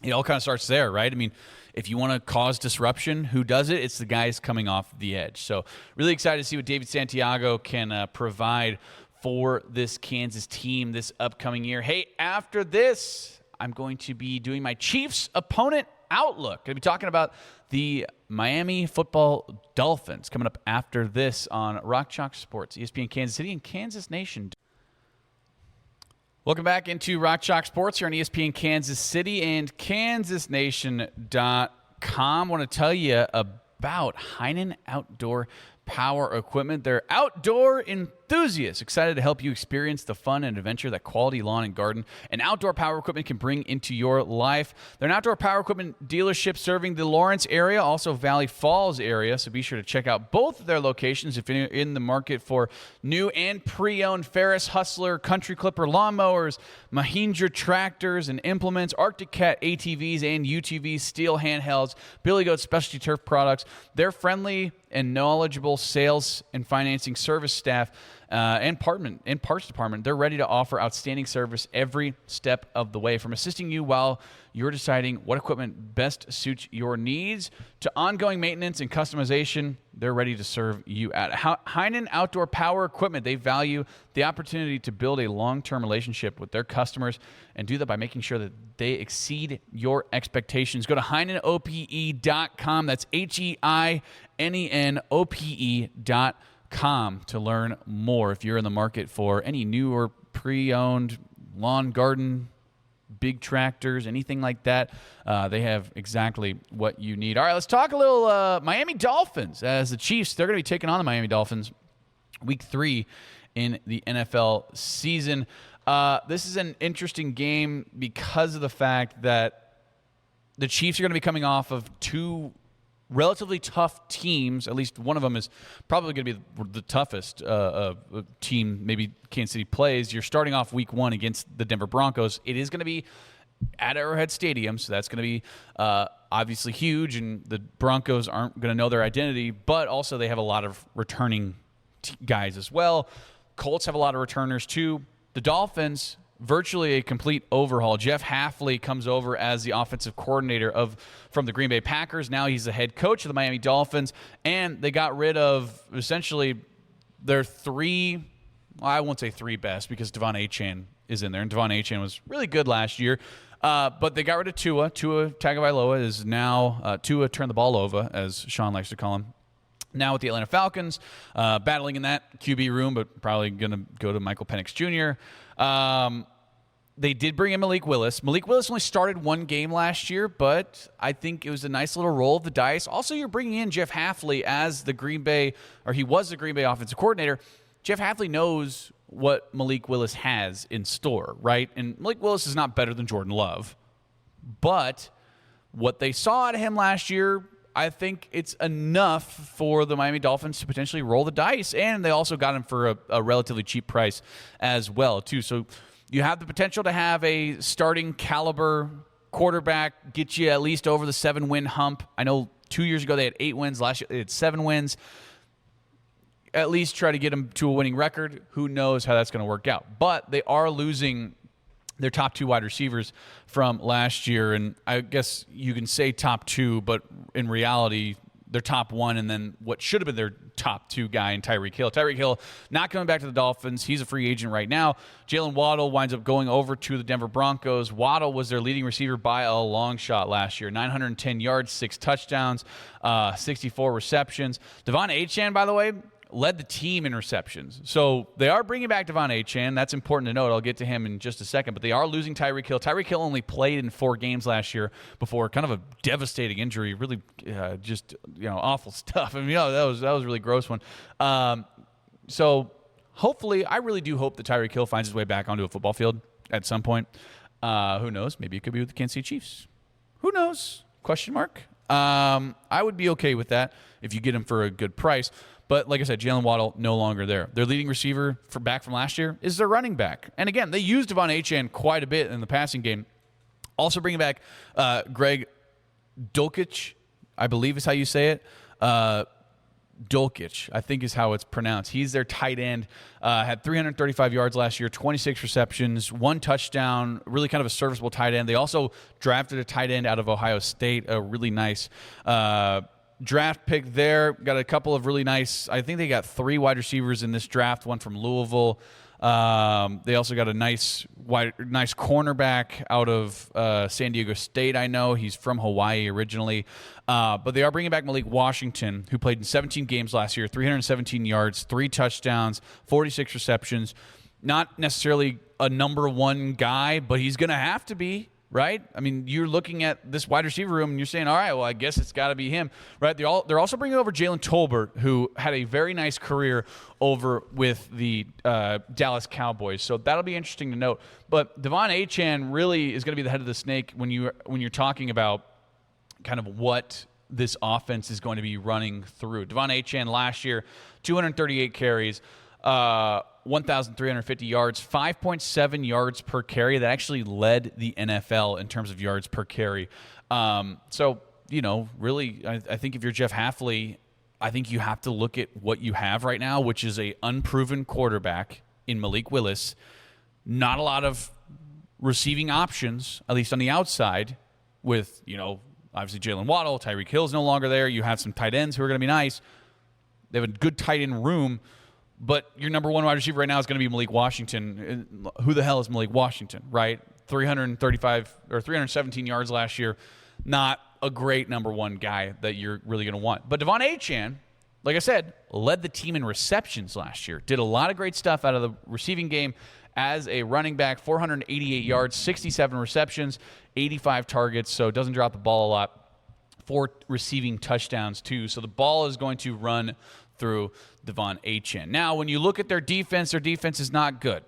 it all kind of starts there, right? I mean, if you want to cause disruption, who does it? It's the guys coming off the edge. So really excited to see what David Santiago can provide for this Kansas team this upcoming year. Hey, after this, I'm going to be doing my Chiefs opponent outlook. Going to be talking about the Miami football Dolphins coming up after this on Rock Chalk Sports, ESPN Kansas City and Kansas Nation. Welcome back into Rock Chalk Sports here on ESPN Kansas City and KansasNation.com. I want to tell you about Heinen Outdoor Power Equipment. They're outdoor enthusiasts, excited to help you experience the fun and adventure that quality lawn and garden and outdoor power equipment can bring into your life. They're an outdoor power equipment dealership serving the Lawrence area, also Valley Falls area, so be sure to check out both of their locations if you're in the market for new and pre-owned Ferris, Hustler, Country Clipper lawnmowers, Mahindra tractors and implements, Arctic Cat ATVs and UTVs, steel handhelds, Billy Goat specialty turf products. They're friendly and knowledgeable sales and financing service staff and parts department. They're ready to offer outstanding service every step of the way, from assisting you while you're deciding what equipment best suits your needs to ongoing maintenance and customization. They're ready to serve you at Heinen Outdoor Power Equipment. They value the opportunity to build a long-term relationship with their customers and do that by making sure that they exceed your expectations. Go to HeinenOPE.com. That's HeinenOPE.com to learn more if you're in the market for any new or pre-owned lawn, garden, big tractors, anything like that. They have exactly what you need. All right, let's talk a little Miami Dolphins. As the Chiefs, they're going to be taking on the Miami Dolphins week 3 in the NFL season. This is an interesting game because of the fact that the Chiefs are going to be coming off of 2 relatively tough teams. At least one of them is probably going to be the toughest team maybe Kansas City plays. You're starting off week 1 against the Denver Broncos. It is going to be at Arrowhead Stadium, so that's going to be obviously huge, and the Broncos aren't going to know their identity, but also they have a lot of returning guys as well. Colts have a lot of returners too. The Dolphins, virtually a complete overhaul. Jeff Hafley comes over as the offensive coordinator from the Green Bay Packers. Now he's the head coach of the Miami Dolphins, and they got rid of essentially their I won't say three best because Devon Achane is in there, and Devon Achane was really good last year. But they got rid of Tua. Tua Tagovailoa is now Tua turn the ball over, as Sean likes to call him. Now with the Atlanta Falcons, battling in that QB room, but probably going to go to Michael Penix Jr. They did bring in Malik Willis. Malik Willis only started one game last year, but I think it was a nice little roll of the dice. Also, you're bringing in Jeff Hafley as he was the Green Bay offensive coordinator. Jeff Hafley knows what Malik Willis has in store, right? And Malik Willis is not better than Jordan Love. But what they saw out of him last year, I think it's enough for the Miami Dolphins to potentially roll the dice. And they also got him for a relatively cheap price as well, too. So you have the potential to have a starting caliber quarterback get you at least over the 7-win hump. I know 2 years ago they had 8 wins. Last year they had 7 wins. At least try to get them to a winning record. Who knows how that's going to work out. But they are losing their top 2 wide receivers from last year. And I guess you can say top 2, but in reality, their top 1 and then what should have been their top 2 guy in Tyreek Hill. Tyreek Hill not coming back to the Dolphins. He's a free agent right now. Jalen Waddle winds up going over to the Denver Broncos. Waddle was their leading receiver by a long shot last year. 910 yards, 6 touchdowns, 64 receptions. Devon Achane, by the way, led the team in receptions. So they are bringing back Devon Achane. That's important to note. I'll get to him in just a second. But they are losing Tyreek Hill. Tyreek Hill only played in 4 games last year before kind of a devastating injury. Really just awful stuff. I mean, that was a really gross one. So hopefully, I really do hope that Tyreek Hill finds his way back onto a football field at some point. Who knows? Maybe it could be with the Kansas City Chiefs. Who knows? Question mark. I would be okay with that if you get him for a good price. But like I said, Jalen Waddle no longer there. Their leading receiver back from last year is their running back. And again, they used Devon Achane quite a bit in the passing game. Also bringing back Greg Dulcich, I believe is how you say it. Dulcich, I think is how it's pronounced. He's their tight end. Had 335 yards last year, 26 receptions, 1 touchdown, really kind of a serviceable tight end. They also drafted a tight end out of Ohio State, a really nice draft pick there. Got a couple of really nice, I think they got 3 wide receivers in this draft, one from Louisville. They also got a nice cornerback out of San Diego State, I know. He's from Hawaii originally. But they are bringing back Malik Washington, who played in 17 games last year, 317 yards, 3 touchdowns, 46 receptions. Not necessarily a number 1 guy, but he's going to have to be. Right? I mean, you're looking at this wide receiver room and you're saying, all right, well, I guess it's got to be him. Right? They're also bringing over Jalen Tolbert, who had a very nice career over with the Dallas Cowboys. So that'll be interesting to note. But Devon Achane really is going to be the head of the snake when you're talking about kind of what this offense is going to be running through. Devon Achane last year, 238 carries, 1,350 yards, 5.7 yards per carry. That actually led the NFL in terms of yards per carry. So, really, I think if you're Jeff Hafley, I think you have to look at what you have right now, which is a unproven quarterback in Malik Willis. Not a lot of receiving options, at least on the outside, with, obviously Jalen Waddle, Tyreek Hill's no longer there. You have some tight ends who are going to be nice. They have a good tight end room. But your number 1 wide receiver right now is going to be Malik Washington. Who the hell is Malik Washington, right? 335 or 317 yards last year. Not a great number 1 guy that you're really going to want. But Devon Achane, like I said, led the team in receptions last year. Did a lot of great stuff out of the receiving game as a running back. 488 yards, 67 receptions, 85 targets. So doesn't drop the ball a lot. 4 receiving touchdowns too. So the ball is going to run through Devon Achane. Now, when you look at their defense is not good.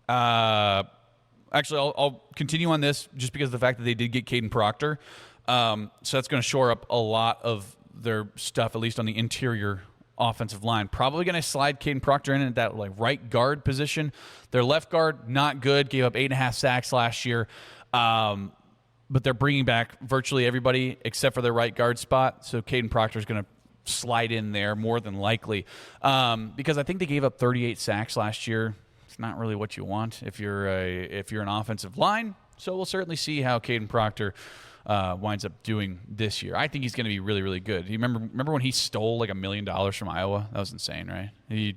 Actually, I'll continue on this just because of the fact that they did get Caden Proctor. So that's going to shore up a lot of their stuff, at least on the interior offensive line. Probably going to slide Caden Proctor in at that like right guard position. Their left guard, not good. Gave up 8.5 sacks last year. But they're bringing back virtually everybody except for their right guard spot. So Caden Proctor is going to slide in there more than likely, because I think they gave up 38 sacks last year. It's not really what you want if you're an offensive line. So we'll certainly see how Caden Proctor winds up doing this year. I think he's going to be really, really good. You remember when he stole like $1 million from Iowa? That was insane, right? He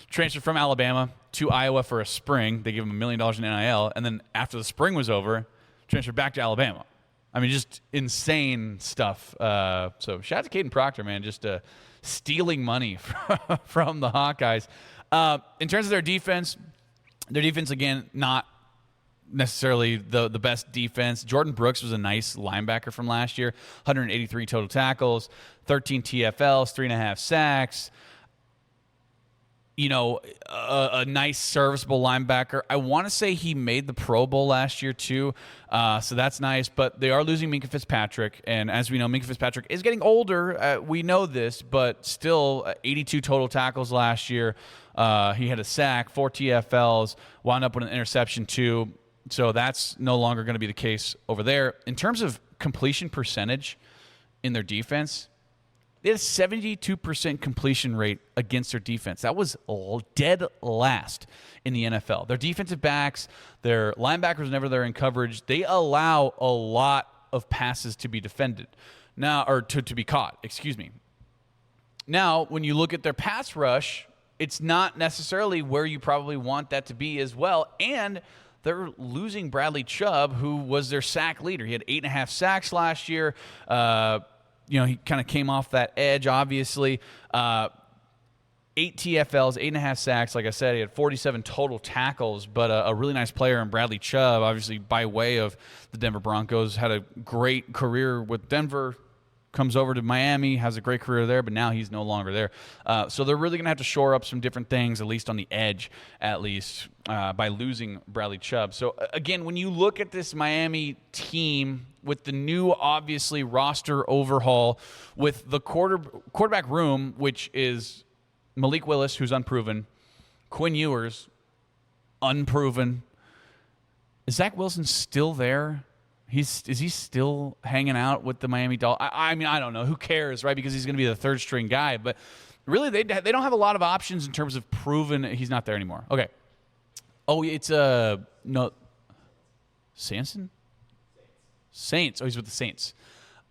transferred from Alabama to Iowa for a spring. They gave him $1 million in NIL, and then after the spring was over, transferred back to Alabama. I mean, just insane stuff. So shout out to Caden Proctor, man, just stealing money from the Hawkeyes. In terms of their defense, again, not necessarily the best defense. Jordan Brooks was a nice linebacker from last year. 183 total tackles, 13 TFLs, 3.5 sacks. A nice serviceable linebacker. I want to say he made the Pro Bowl last year too, so that's nice. But they are losing Minkah Fitzpatrick, and as we know, Minkah Fitzpatrick is getting older. We know this, but still 82 total tackles last year. He had a sack, 4 TFLs, wound up with an interception too. So that's no longer going to be the case over there. In terms of completion percentage in their defense, they had a 72% completion rate against their defense. That was dead last in the NFL. Their defensive backs, their linebackers, whenever they're in coverage, they allow a lot of passes to be defended. Now, or to be caught, excuse me. Now, when you look at their pass rush, it's not necessarily where you probably want that to be as well. And they're losing Bradley Chubb, who was their sack leader. He had 8.5 sacks last year. He kind of came off that edge, obviously. 8 TFLs, 8.5 sacks. Like I said, he had 47 total tackles, but a really nice player in Bradley Chubb, obviously by way of the Denver Broncos, had a great career with Denver, comes over to Miami, has a great career there, but now he's no longer there. So they're really going to have to shore up some different things, at least on the edge, by losing Bradley Chubb. So, again, when you look at this Miami team with the new, obviously, roster overhaul, with the quarterback room, which is Malik Willis, who's unproven, Quinn Ewers, unproven. Is Zach Wilson still there? Is he still hanging out with the Miami Dolphins? I mean, I don't know. Who cares, right? Because he's going to be the third string guy. But really, they don't have a lot of options in terms of proven. He's not there anymore. Okay. Oh, it's no, Sanson? Saints. Oh, he's with the Saints.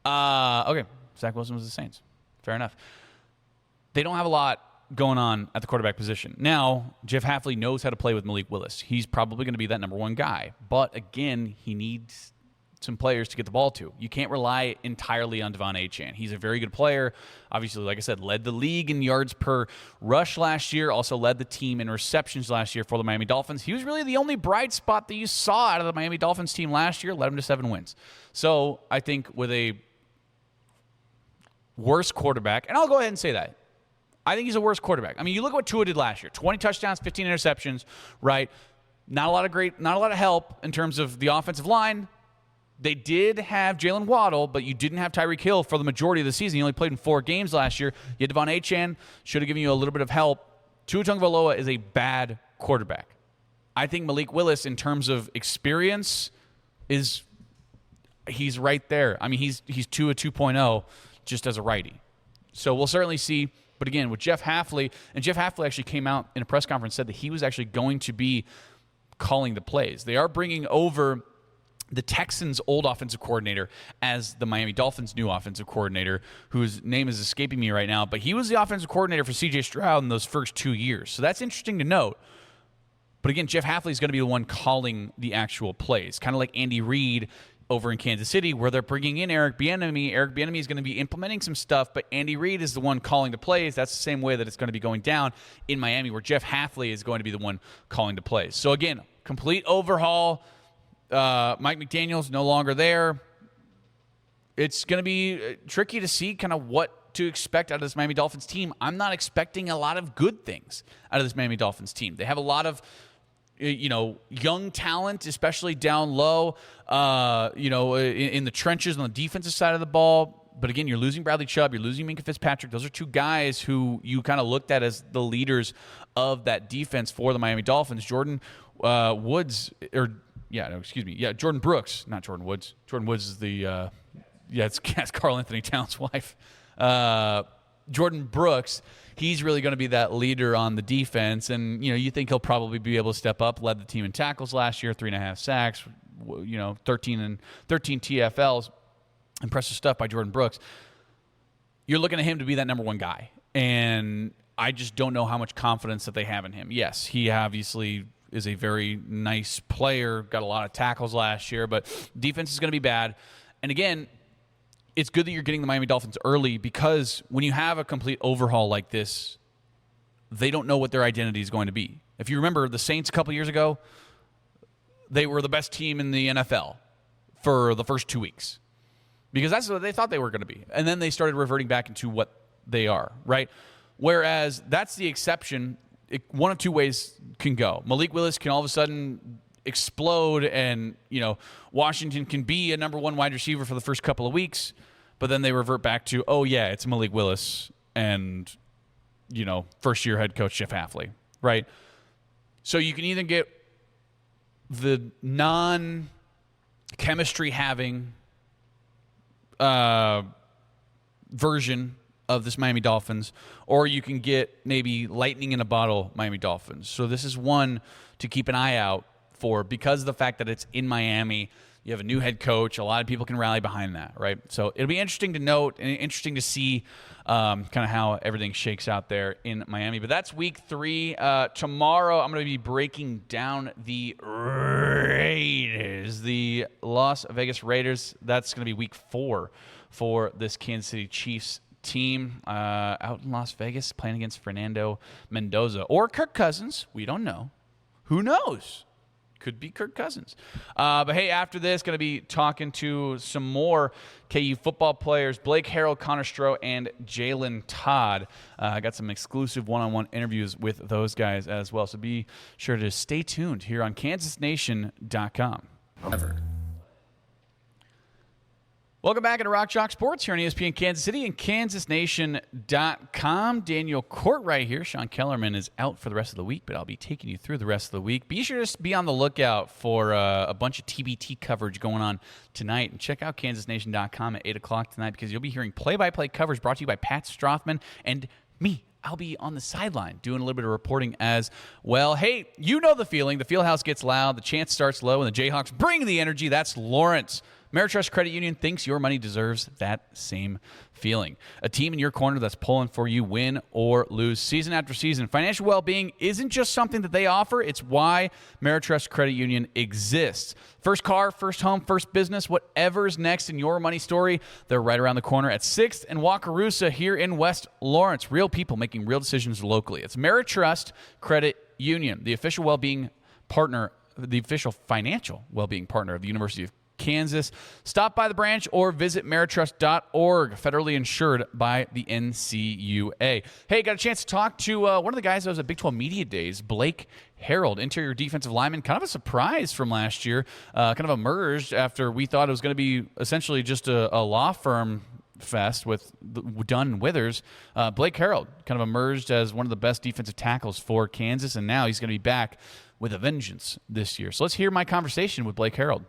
Okay. Zach Wilson was the Saints. Fair enough. They don't have a lot going on at the quarterback position. Now, Jeff Hafley knows how to play with Malik Willis. He's probably going to be that number one guy. But again, he needs some players to get the ball to. You can't rely entirely on Devon Achane. He's a very good player. Obviously, like I said, led the league in yards per rush last year, also led the team in receptions last year for the Miami Dolphins. He was really the only bright spot that you saw out of the Miami Dolphins team last year, led them to 7 wins. So I think with a worse quarterback, and I'll go ahead and say that, I think he's a worse quarterback. I mean, you look at what Tua did last year. 20 touchdowns, 15 interceptions, right? Not a lot of help in terms of the offensive line. They did have Jalen Waddle, but you didn't have Tyreek Hill for the majority of the season. He only played in 4 games last year. You had Devon Achane, should have given you a little bit of help. Tua Tagovailoa is a bad quarterback. I think Malik Willis, in terms of experience, he's right there. I mean, he's Tua 2.0 just as a righty. So we'll certainly see. But again, with Jeff Hafley, and Jeff Hafley actually came out in a press conference, said that he was actually going to be calling the plays. They are bringing over the Texans' old offensive coordinator as the Miami Dolphins' new offensive coordinator, whose name is escaping me right now, but he was the offensive coordinator for C.J. Stroud in those first 2 years. So that's interesting to note. But again, Jeff Hafley is going to be the one calling the actual plays, kind of like Andy Reid over in Kansas City, where they're bringing in Eric Bieniemy. Eric Bieniemy is going to be implementing some stuff, but Andy Reid is the one calling the plays. That's the same way that it's going to be going down in Miami, where Jeff Hafley is going to be the one calling the plays. So again, complete overhaul. Mike McDaniel's no longer there. It's going to be tricky to see kind of what to expect out of this Miami Dolphins team. I'm not expecting a lot of good things out of this Miami Dolphins team. They have a lot of young talent, especially down low, in the trenches on the defensive side of the ball. But again, you're losing Bradley Chubb, you're losing Minkah Fitzpatrick. Those are two guys who you kind of looked at as the leaders of that defense for the Miami Dolphins. Jordan Brooks, not Jordan Woods. Jordan Woods is the it's Karl Anthony Towns' wife. Jordan Brooks, he's really going to be that leader on the defense, and you think he'll probably be able to step up. Led the team in tackles last year, 3.5 sacks, 13 TFLs. Impressive stuff by Jordan Brooks. You're looking at him to be that number one guy, and I just don't know how much confidence that they have in him. Yes, he obviously is a very nice player, got a lot of tackles last year, but defense is going to be bad. And again, it's good that you're getting the Miami Dolphins early, because when you have a complete overhaul like this, they don't know what their identity is going to be. If you remember the Saints a couple years ago, they were the best team in the NFL for the first 2 weeks because that's what they thought they were going to be. And then they started reverting back into what they are, right? Whereas that's the exception. One of two ways can go. Malik Willis can all of a sudden explode, and Washington can be a number one wide receiver for the first couple of weeks, but then they revert back to, oh yeah, it's Malik Willis and first year head coach Jeff Hafley, right? So you can either get the non-chemistry having version of this Miami Dolphins, or you can get maybe lightning in a bottle Miami Dolphins. So this is one to keep an eye out for, because of the fact that it's in Miami. You have a new head coach. A lot of people can rally behind that, right? So it'll be interesting to note and interesting to see kind of how everything shakes out there in Miami. But that's week 3. Tomorrow I'm going to be breaking down the Raiders, the Las Vegas Raiders. That's going to be week 4 for this Kansas City Chiefs team out in Las Vegas, playing against Fernando Mendoza or Kirk Cousins. We don't know. Who knows? Could be Kirk Cousins. But hey, after this, going to be talking to some more KU football players, Blake Herold, Connor Stroh, and Jalen Todd. I got some exclusive one-on-one interviews with those guys as well. So be sure to stay tuned here on KansasNation.com. Welcome back into Rock Chalk Sports here on ESPN Kansas City and KansasNation.com. Daniel Courtwright here. Sean Kellerman is out for the rest of the week, but I'll be taking you through the rest of the week. Be sure to be on the lookout for a bunch of TBT coverage going on tonight. And check out KansasNation.com at 8 o'clock tonight, because you'll be hearing play-by-play coverage brought to you by Pat Strothman and me. I'll be on the sideline doing a little bit of reporting as well. Hey, you know the feeling. The fieldhouse gets loud. The chant starts low, and the Jayhawks bring the energy. That's Lawrence. Ameritrust Credit Union thinks your money deserves that same feeling. A team in your corner that's pulling for you, win or lose, season after season. Financial well-being isn't just something that they offer. It's why Ameritrust Credit Union exists. First car, first home, first business, whatever's next in your money story, they're right around the corner at 6th and Wakarusa here in West Lawrence. Real people making real decisions locally. It's Ameritrust Credit Union, the official well-being partner, the official financial well-being partner of the University of Kansas. Stop by the branch or visit Ameritrust.org, federally insured by the NCUA. Hey, got a chance to talk to one of the guys that was at Big 12 Media Days, Blake Herold, interior defensive lineman. Kind of a surprise from last year. Kind of emerged after we thought it was going to be essentially just a law firm fest with Dunn and Withers. Blake Herold kind of emerged as one of the best defensive tackles for Kansas, and now he's going to be back with a vengeance this year. So let's hear my conversation with Blake Herold.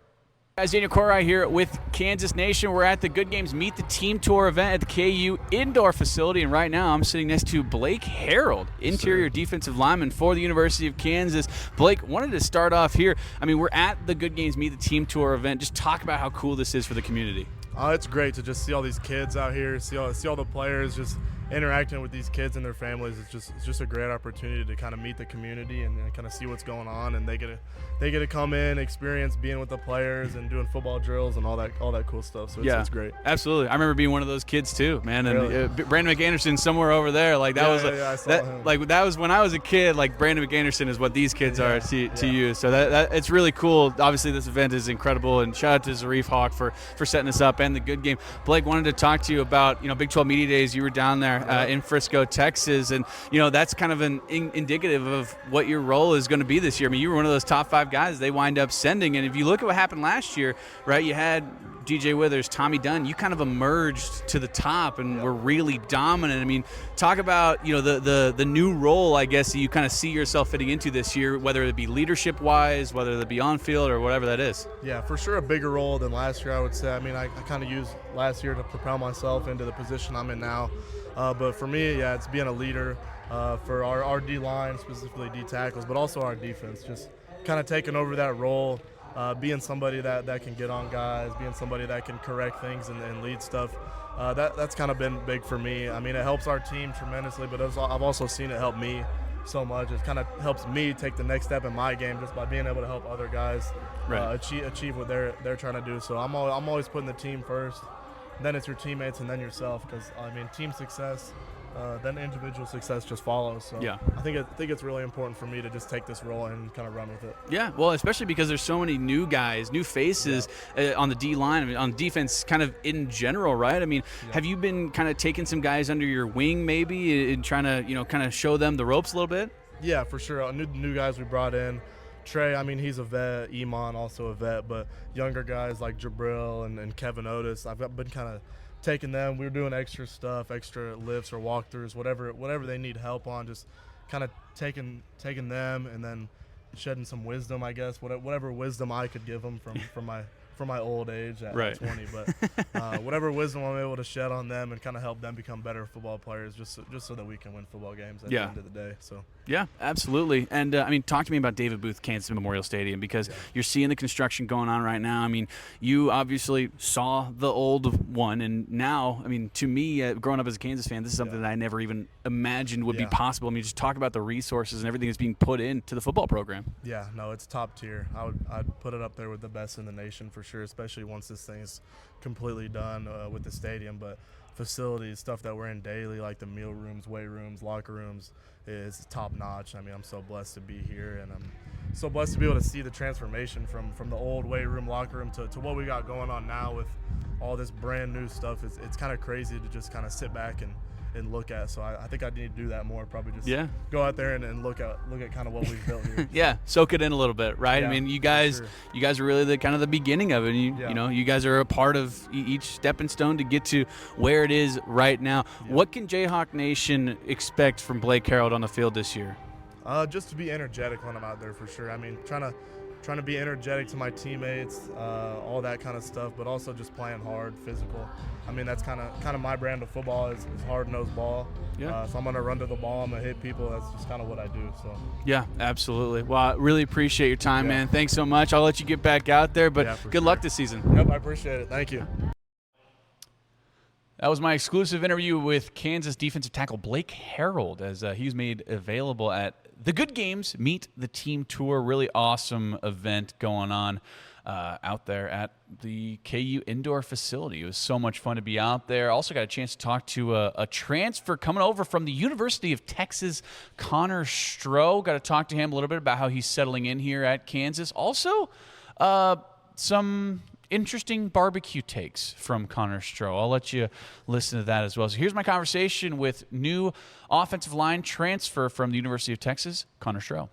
Guys, Daniel Courtwright here with Kansas Nation. We're at the Good Games Meet the Team Tour event at the KU Indoor Facility, and right now I'm sitting next to Blake Herold, interior defensive lineman for the University of Kansas. Blake, wanted to start off here. I mean, we're at the Good Games Meet the Team Tour event. Just talk about how cool this is for the community. It's great to just see all these kids out here, see all the players just interacting with these kids and their families. It's just a great opportunity to kind of meet the community and kind of see what's going on, and they get to come in, experience being with the players and doing football drills and all that cool stuff. So it's great. Absolutely. I remember being one of those kids too, man. And really? Brandon McAnderson somewhere over there, like that I saw him. Like that was when I was a kid. Like Brandon McAnderson is what these kids are to you. So that it's really cool. Obviously, this event is incredible, and shout out to Zarif Hawk for setting this up and the Good Game. Blake, wanted to talk to you about Big 12 Media Days. You were down there. in Frisco, Texas. And, that's kind of an indicative of what your role is going to be this year. I mean, you were one of those top 5 guys they wind up sending. And if you look at what happened last year, right, you had DJ Withers, Tommy Dunn, you kind of emerged to the top and were really dominant. I mean, talk about, the new role, I guess, that you kind of see yourself fitting into this year, whether it be leadership-wise, whether it be on-field or whatever that is. Yeah, for sure a bigger role than last year, I would say. I mean, I kind of used last year to propel myself into the position I'm in now. But for me, yeah, it's being a leader for our D-line, specifically D-tackles, but also our defense, just kind of taking over that role. Being somebody that can get on guys, being somebody that can correct things and lead stuff, that's kind of been big for me. I mean, it helps our team tremendously, but I've also seen it help me so much. It kind of helps me take the next step in my game just by being able to help other guys achieve what they're trying to do. So I'm always putting the team first, then it's your teammates, and then yourself, because, I mean, team success, then individual success just follows. So yeah. I think it's really important for me to just take this role and kind of run with it. Yeah, well, especially because there's so many new guys, new faces on the D-line, I mean, on defense kind of in general, right? I mean, have you been kind of taking some guys under your wing maybe and trying to, kind of show them the ropes a little bit? Yeah, for sure. New guys we brought in. Trey, I mean, he's a vet. Iman, also a vet. But younger guys like Jabril and Kevin Otis, I've been kind of taking them. We were doing extra stuff, extra lifts or walkthroughs, whatever they need help on, just kind of taking them and then shedding some wisdom, I guess, whatever wisdom I could give them from my old age at 20. But whatever wisdom I'm able to shed on them and kind of help them become better football players, just so that we can win football games at the end of the day. So. Yeah, absolutely. And, I mean, talk to me about David Booth Kansas Memorial Stadium, because you're seeing the construction going on right now. I mean, you obviously saw the old one, and now, I mean, to me, growing up as a Kansas fan, this is something that I never even imagined would be possible. I mean, just talk about the resources and everything that's being put into the football program. Yeah, no, it's top tier. I'd put it up there with the best in the nation for sure, especially once this thing is completely done with the stadium. But facilities, stuff that we're in daily, like the meal rooms, weight rooms, locker rooms, is top notch. I mean, I'm so blessed to be here, and I'm so blessed to be able to see the transformation from the old weight room, locker room to what we got going on now with all this brand new stuff. It's kind of crazy to just kind of sit back and look at. So I think I need to do that more, probably just go out there and look at kind of what we've built here. Yeah, soak it in a little bit, right? Yeah, I mean, you guys are really the kind of the beginning of it. You know, you guys are a part of each stepping stone to get to where it is right now. What can Jayhawk Nation expect from Blake Herold on the field this year? Just to be energetic when I'm out there, for sure. I mean, trying to be energetic to my teammates, all that kind of stuff, but also just playing hard, physical. I mean, that's kind of my brand of football is hard-nosed ball. Yeah. So I'm going to run to the ball. I'm going to hit people. That's just kind of what I do. So. Yeah, absolutely. Well, I really appreciate your time, man. Thanks so much. I'll let you get back out there, but good luck this season. Yep, I appreciate it. Thank you. That was my exclusive interview with Kansas defensive tackle Blake Herold, as he's made available at the Good Games Meet the Team Tour. Really awesome event going on out there at the KU indoor facility. It was so much fun to be out there. Also got a chance to talk to a transfer coming over from the University of Texas, Connor Stroh. Got to talk to him a little bit about how he's settling in here at Kansas. Also, some interesting barbecue takes from Connor Stroh. I'll let you listen to that as well. So here's my conversation with new offensive line transfer from the University of Texas, Connor Stroh.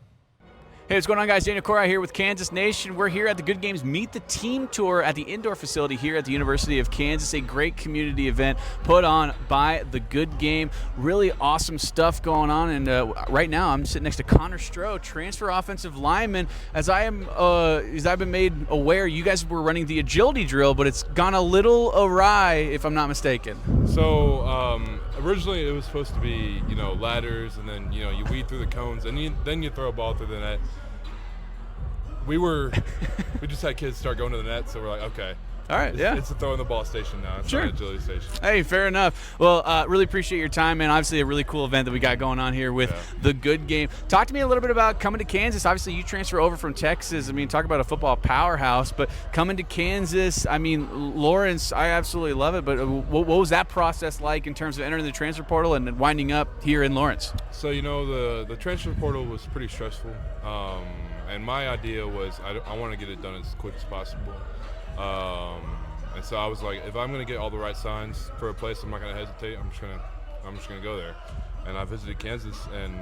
Hey, what's going on, guys? Daniel Courtwright here with Kansas Nation. We're here at the Good Games Meet the Team Tour at the indoor facility here at the University of Kansas. A great community event put on by the Good Game. Really awesome stuff going on. And right now, I'm sitting next to Connor Stroh, transfer offensive lineman. As I've been made aware, you guys were running the agility drill, but it's gone a little awry, if I'm not mistaken. So originally, it was supposed to be, ladders, and then you weed through the cones, and then you throw a ball through the net. We just had kids start going to the net, so we're like, okay. All right, It's a throwing the ball station now. It's not an agility station. Hey, fair enough. Well, really appreciate your time, man. Obviously, a really cool event that we got going on here with the Good Game. Talk to me a little bit about coming to Kansas. Obviously, you transfer over from Texas. I mean, talk about a football powerhouse, but coming to Kansas, I mean, Lawrence, I absolutely love it, but what was that process like in terms of entering the transfer portal and winding up here in Lawrence? So, the transfer portal was pretty stressful, and my idea was I want to get it done as quick as possible. And so I was like, if I'm going to get all the right signs for a place, I'm not going to hesitate. I'm just going to I'm just gonna go there. And I visited Kansas, and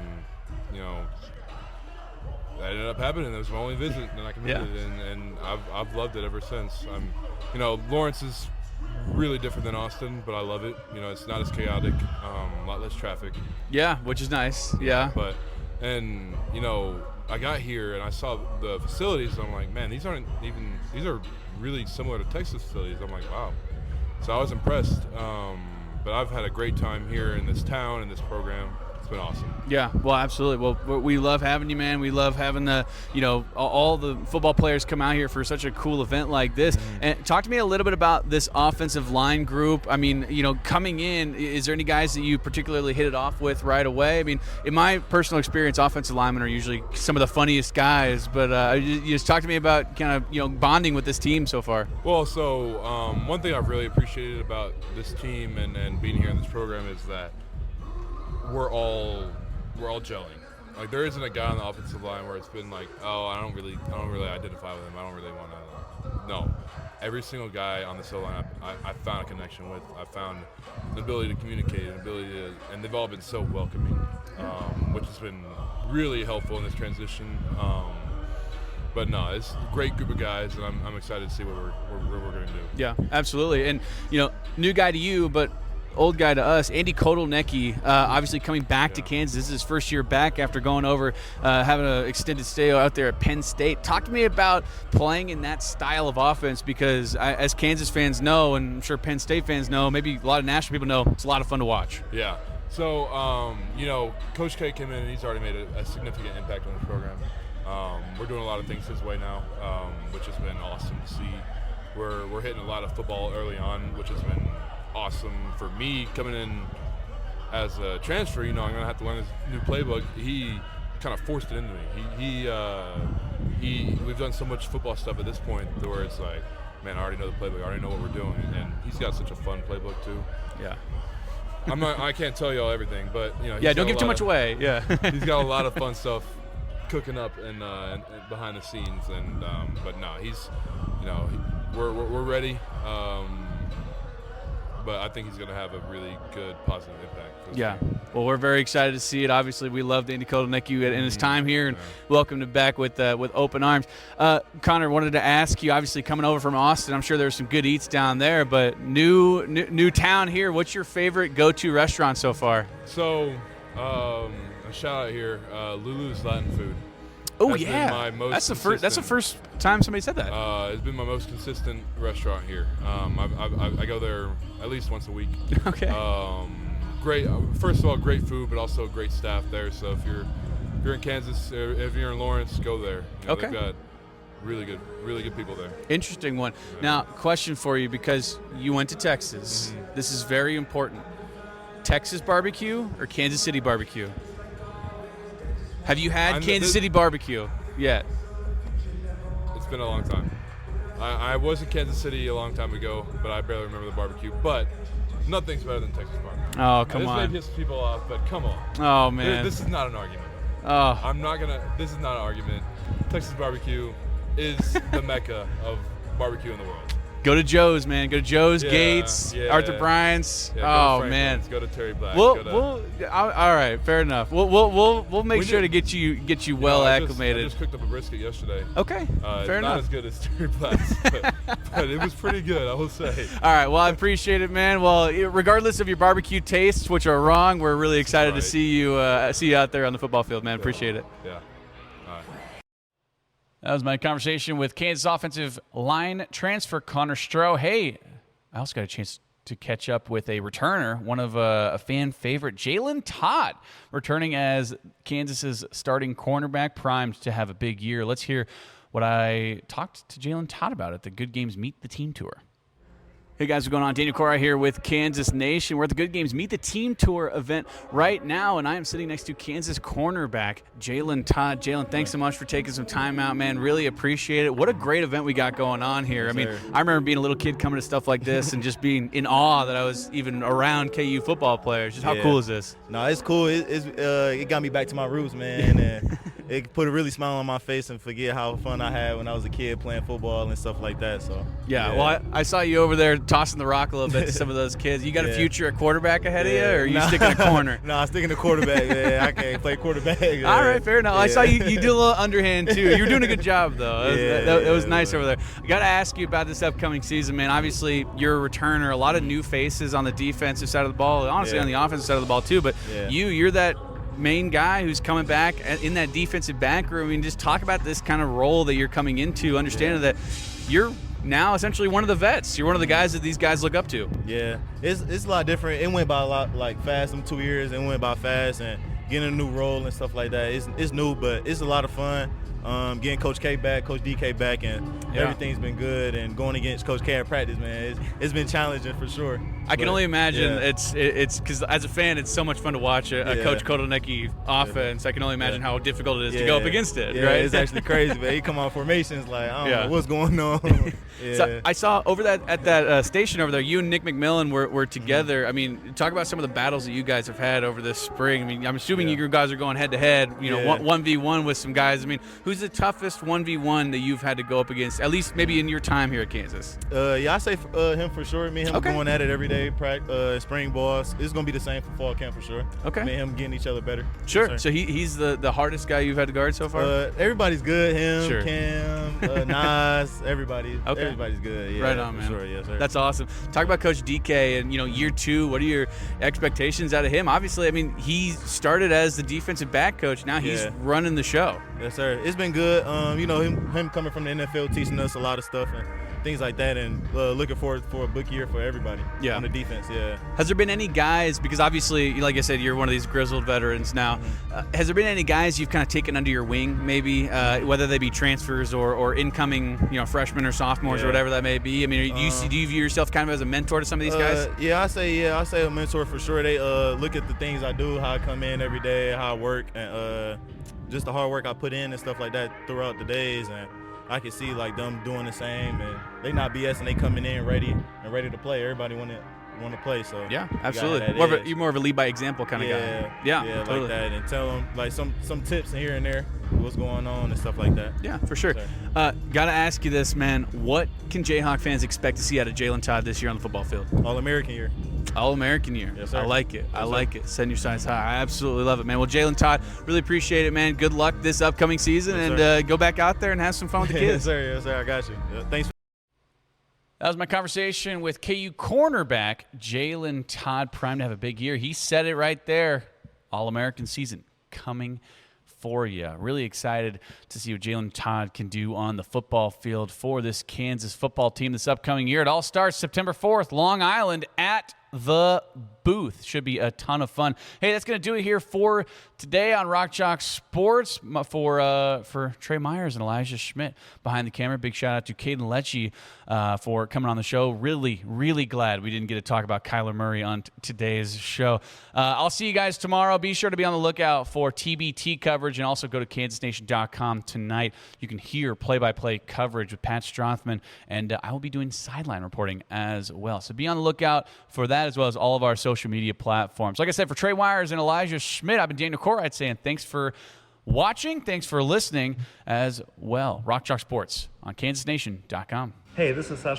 that ended up happening. It was my only visit, and I committed, and I've loved it ever since. Lawrence is really different than Austin, but I love it. It's not as chaotic, a lot less traffic. Yeah, which is nice. Yeah. But I got here and I saw the facilities. And I'm like, man, these are really similar to Texas facilities. I'm like, wow. So I was impressed. But I've had a great time here in this town, in this program. It's been awesome. Yeah, well, absolutely. Well, we love having you, man. We love having all the football players come out here for such a cool event like this. And talk to me a little bit about this offensive line group. I mean, coming in, is there any guys that you particularly hit it off with right away? I mean, in my personal experience, offensive linemen are usually some of the funniest guys. But you just talk to me about kind of bonding with this team so far. Well, so one thing I've really appreciated about this team and being here in this program is that we're all gelling. Like, there isn't a guy on the offensive line where it's been like, oh, I don't really identify with him. I don't really want to. No, every single guy on the line I found a connection with. I found an ability to communicate, and they've all been so welcoming, which has been really helpful in this transition. But no, it's a great group of guys, and I'm excited to see what we're going to do. Yeah, absolutely. And new guy to you, but old guy to us, Andy Kotelnicki, obviously coming back to Kansas. This is his first year back after going over, having an extended stay out there at Penn State. Talk to me about playing in that style of offense, because as Kansas fans know, and I'm sure Penn State fans know, maybe a lot of national people know, it's a lot of fun to watch. Yeah. So, Coach K came in and he's already made a significant impact on the program. We're doing a lot of things his way now, which has been awesome to see. We're hitting a lot of football early on, which has been awesome for me coming in as a transfer. I'm going to have to learn his new playbook. He kind of forced it into me. We've done so much football stuff at this point where it's like, man, I already know the playbook. I already know what we're doing. And he's got such a fun playbook too. Yeah. I can't tell y'all everything, but yeah, don't give too much away. Yeah. He's got a lot of fun stuff cooking up and behind the scenes, and but no, he's we're ready. But I think he's going to have a really good, positive impact. Yeah. Well, we're very excited to see it. Obviously, we love Andy Kotelnicki in his time here, and welcome him back with open arms. Connor, wanted to ask you, obviously coming over from Austin, I'm sure there's some good eats down there, but new town here. What's your favorite go-to restaurant so far? So, a shout out here, Lulu's Latin Food. Oh yeah, that's the first time somebody said that. It's been my most consistent restaurant here. I go there at least once a week. Okay. Great. First of all, great food, but also great staff there. So if you're in Kansas, if you're in Lawrence, go there. Okay. They've got really good people there. Interesting one. Yeah. Now, question for you, because you went to Texas. Mm-hmm. This is very important. Texas barbecue or Kansas City barbecue? Have you had Kansas City barbecue yet? It's been a long time. I was in Kansas City a long time ago, but I barely remember the barbecue. But nothing's better than Texas barbecue. Oh, come on. This may piss people off, but come on. Oh, man. This is not an argument. Oh. This is not an argument. Texas barbecue is the mecca of barbecue in the world. Go to Joe's, man. Go to Joe's, Gates, Arthur Bryant's. Yeah, oh man. Go to Terry Black. All right, fair enough. We'll make sure to get you well acclimated. I just cooked up a brisket yesterday. Okay, fair enough. Not as good as Terry Black's, but it was pretty good, I will say. All right, well, I appreciate it, man. Well, regardless of your barbecue tastes, which are wrong, we're really excited to see you out there on the football field, man. Appreciate it. Yeah. That was my conversation with Kansas offensive line transfer Connor Stroh. Hey, I also got a chance to catch up with a returner, one of a fan favorite, Jalen Todd, returning as Kansas's starting cornerback, primed to have a big year. Let's hear what I talked to Jalen Todd about at the Good Games Meet the Team Tour. Hey guys, what's going on? Daniel Courtwright here with Kansas Nation. We're at the Good Games Meet the Team Tour event right now, and I am sitting next to Kansas cornerback Jalen Todd. Jalen, thanks so much for taking some time out, man. Really appreciate it. What a great event we got going on here. Yes, I mean, sir. I remember being a little kid coming to stuff like this and just being in awe that I was even around KU football players. Just how cool is this? No, it's cool. It got me back to my roots, man. And it put a really smile on my face and forget how fun I had when I was a kid playing football and stuff like that. So yeah. Well, I saw you over there tossing the rock a little bit to some of those kids. You got a future at quarterback ahead of you, or are you sticking to corner? No, I'm sticking to quarterback. Yeah, I can't play quarterback. Yeah. All right, fair enough. I saw you do a little underhand too. You were doing a good job though. It was nice over there. I got to ask you about this upcoming season, man. Obviously, you're a returner. A lot of new faces on the defensive side of the ball. Honestly, on the offensive side of the ball too. But you're that main guy who's coming back in that defensive back room. I mean, just talk about this kind of role that you're coming into, understanding that you're now essentially one of the vets. You're one of the guys that these guys look up to. Yeah, it's a lot different. It went by a lot fast. Them 2 years, it went by fast, and getting a new role and stuff like that. It's new, but it's a lot of fun. Getting Coach K back, Coach DK back, and everything's been good. And going against Coach K at practice, man, it's been challenging for sure. I can only imagine it's because as a fan, it's so much fun to watch a Coach Kotelnicki offense. I can only imagine how difficult it is to go up against it. Yeah, right? It's actually crazy, man. He come on formations like I don't know what's going on. So I saw over at that station over there, you and Nick McMillan were together. I mean, talk about some of the battles that you guys have had over this spring. I mean, I'm assuming you guys are going head to head. You know, 1v1 with some guys. I mean, who's the toughest 1v1 that you've had to go up against, at least maybe in your time here at Kansas? I say him for sure. Me and him going at it every day, spring balls. It's going to be the same for fall camp for sure. Okay. Me and him getting each other better. Sure. So he's the hardest guy you've had to guard so far? Everybody's good. Him, Cam, Nas, everybody. Okay. Everybody's good. Yeah, right on, man. Sure, yes, sir. That's awesome. Talk about Coach DK and, year 2. What are your expectations out of him? Obviously, I mean, he started as the defensive back coach. Now he's running the show. Yes, sir. It's been good. Him coming from the NFL, teaching us a lot of stuff and things like that, and looking forward for a big year for everybody on the defense. Yeah. Has there been any guys, because obviously, like I said, you're one of these grizzled veterans now. Has there been any guys you've kind of taken under your wing, maybe, whether they be transfers or incoming, freshmen or sophomores or whatever that may be? I mean, do you view yourself kind of as a mentor to some of these guys? I say a mentor for sure. They look at the things I do, how I come in every day, how I work, and just the hard work I put in and stuff like that throughout the days, and I can see like them doing the same, and they not BS, and they coming in ready to play. Everybody want to play, so yeah, absolutely. You're more of a lead by example kind of guy. Yeah, totally. Like that, and tell them like some tips here and there, what's going on and stuff like that. Yeah, for sure. Gotta ask you this, man. What can Jayhawk fans expect to see out of Jalen Todd this year on the football field? All-American year. All-American year. Yes, sir. I like it. I like it. Setting your sights high. I absolutely love it, man. Well, Jalen Todd, really appreciate it, man. Good luck this upcoming season, and go back out there and have some fun with the kids. Yes, sir. I got you. Thanks. That was my conversation with KU cornerback Jalen Todd, primed to have a big year. He said it right there. All-American season coming for you. Really excited to see what Jalen Todd can do on the football field for this Kansas football team this upcoming year. It all starts September 4th, Long Island at the Booth. Should be a ton of fun. Hey, that's going to do it here for today on Rock Chalk Sports. For Trey Myers and Elijah Schmidt behind the camera. Big shout out to Caden Letsche for coming on the show. Really, really glad we didn't get to talk about Kyler Murray on today's show. I'll see you guys tomorrow. Be sure to be on the lookout for TBT coverage, and also go to kansasnation.com tonight. You can hear play-by-play coverage with Pat Strothman, and I will be doing sideline reporting as well. So be on the lookout for that, as well as all of our social media platforms. Like I said, for Trey Myers and Elijah Schmidt, I've been Daniel Courtwright saying thanks for watching, thanks for listening as well. Rock Chalk Sports on kansasnation.com. Hey, this is Sasha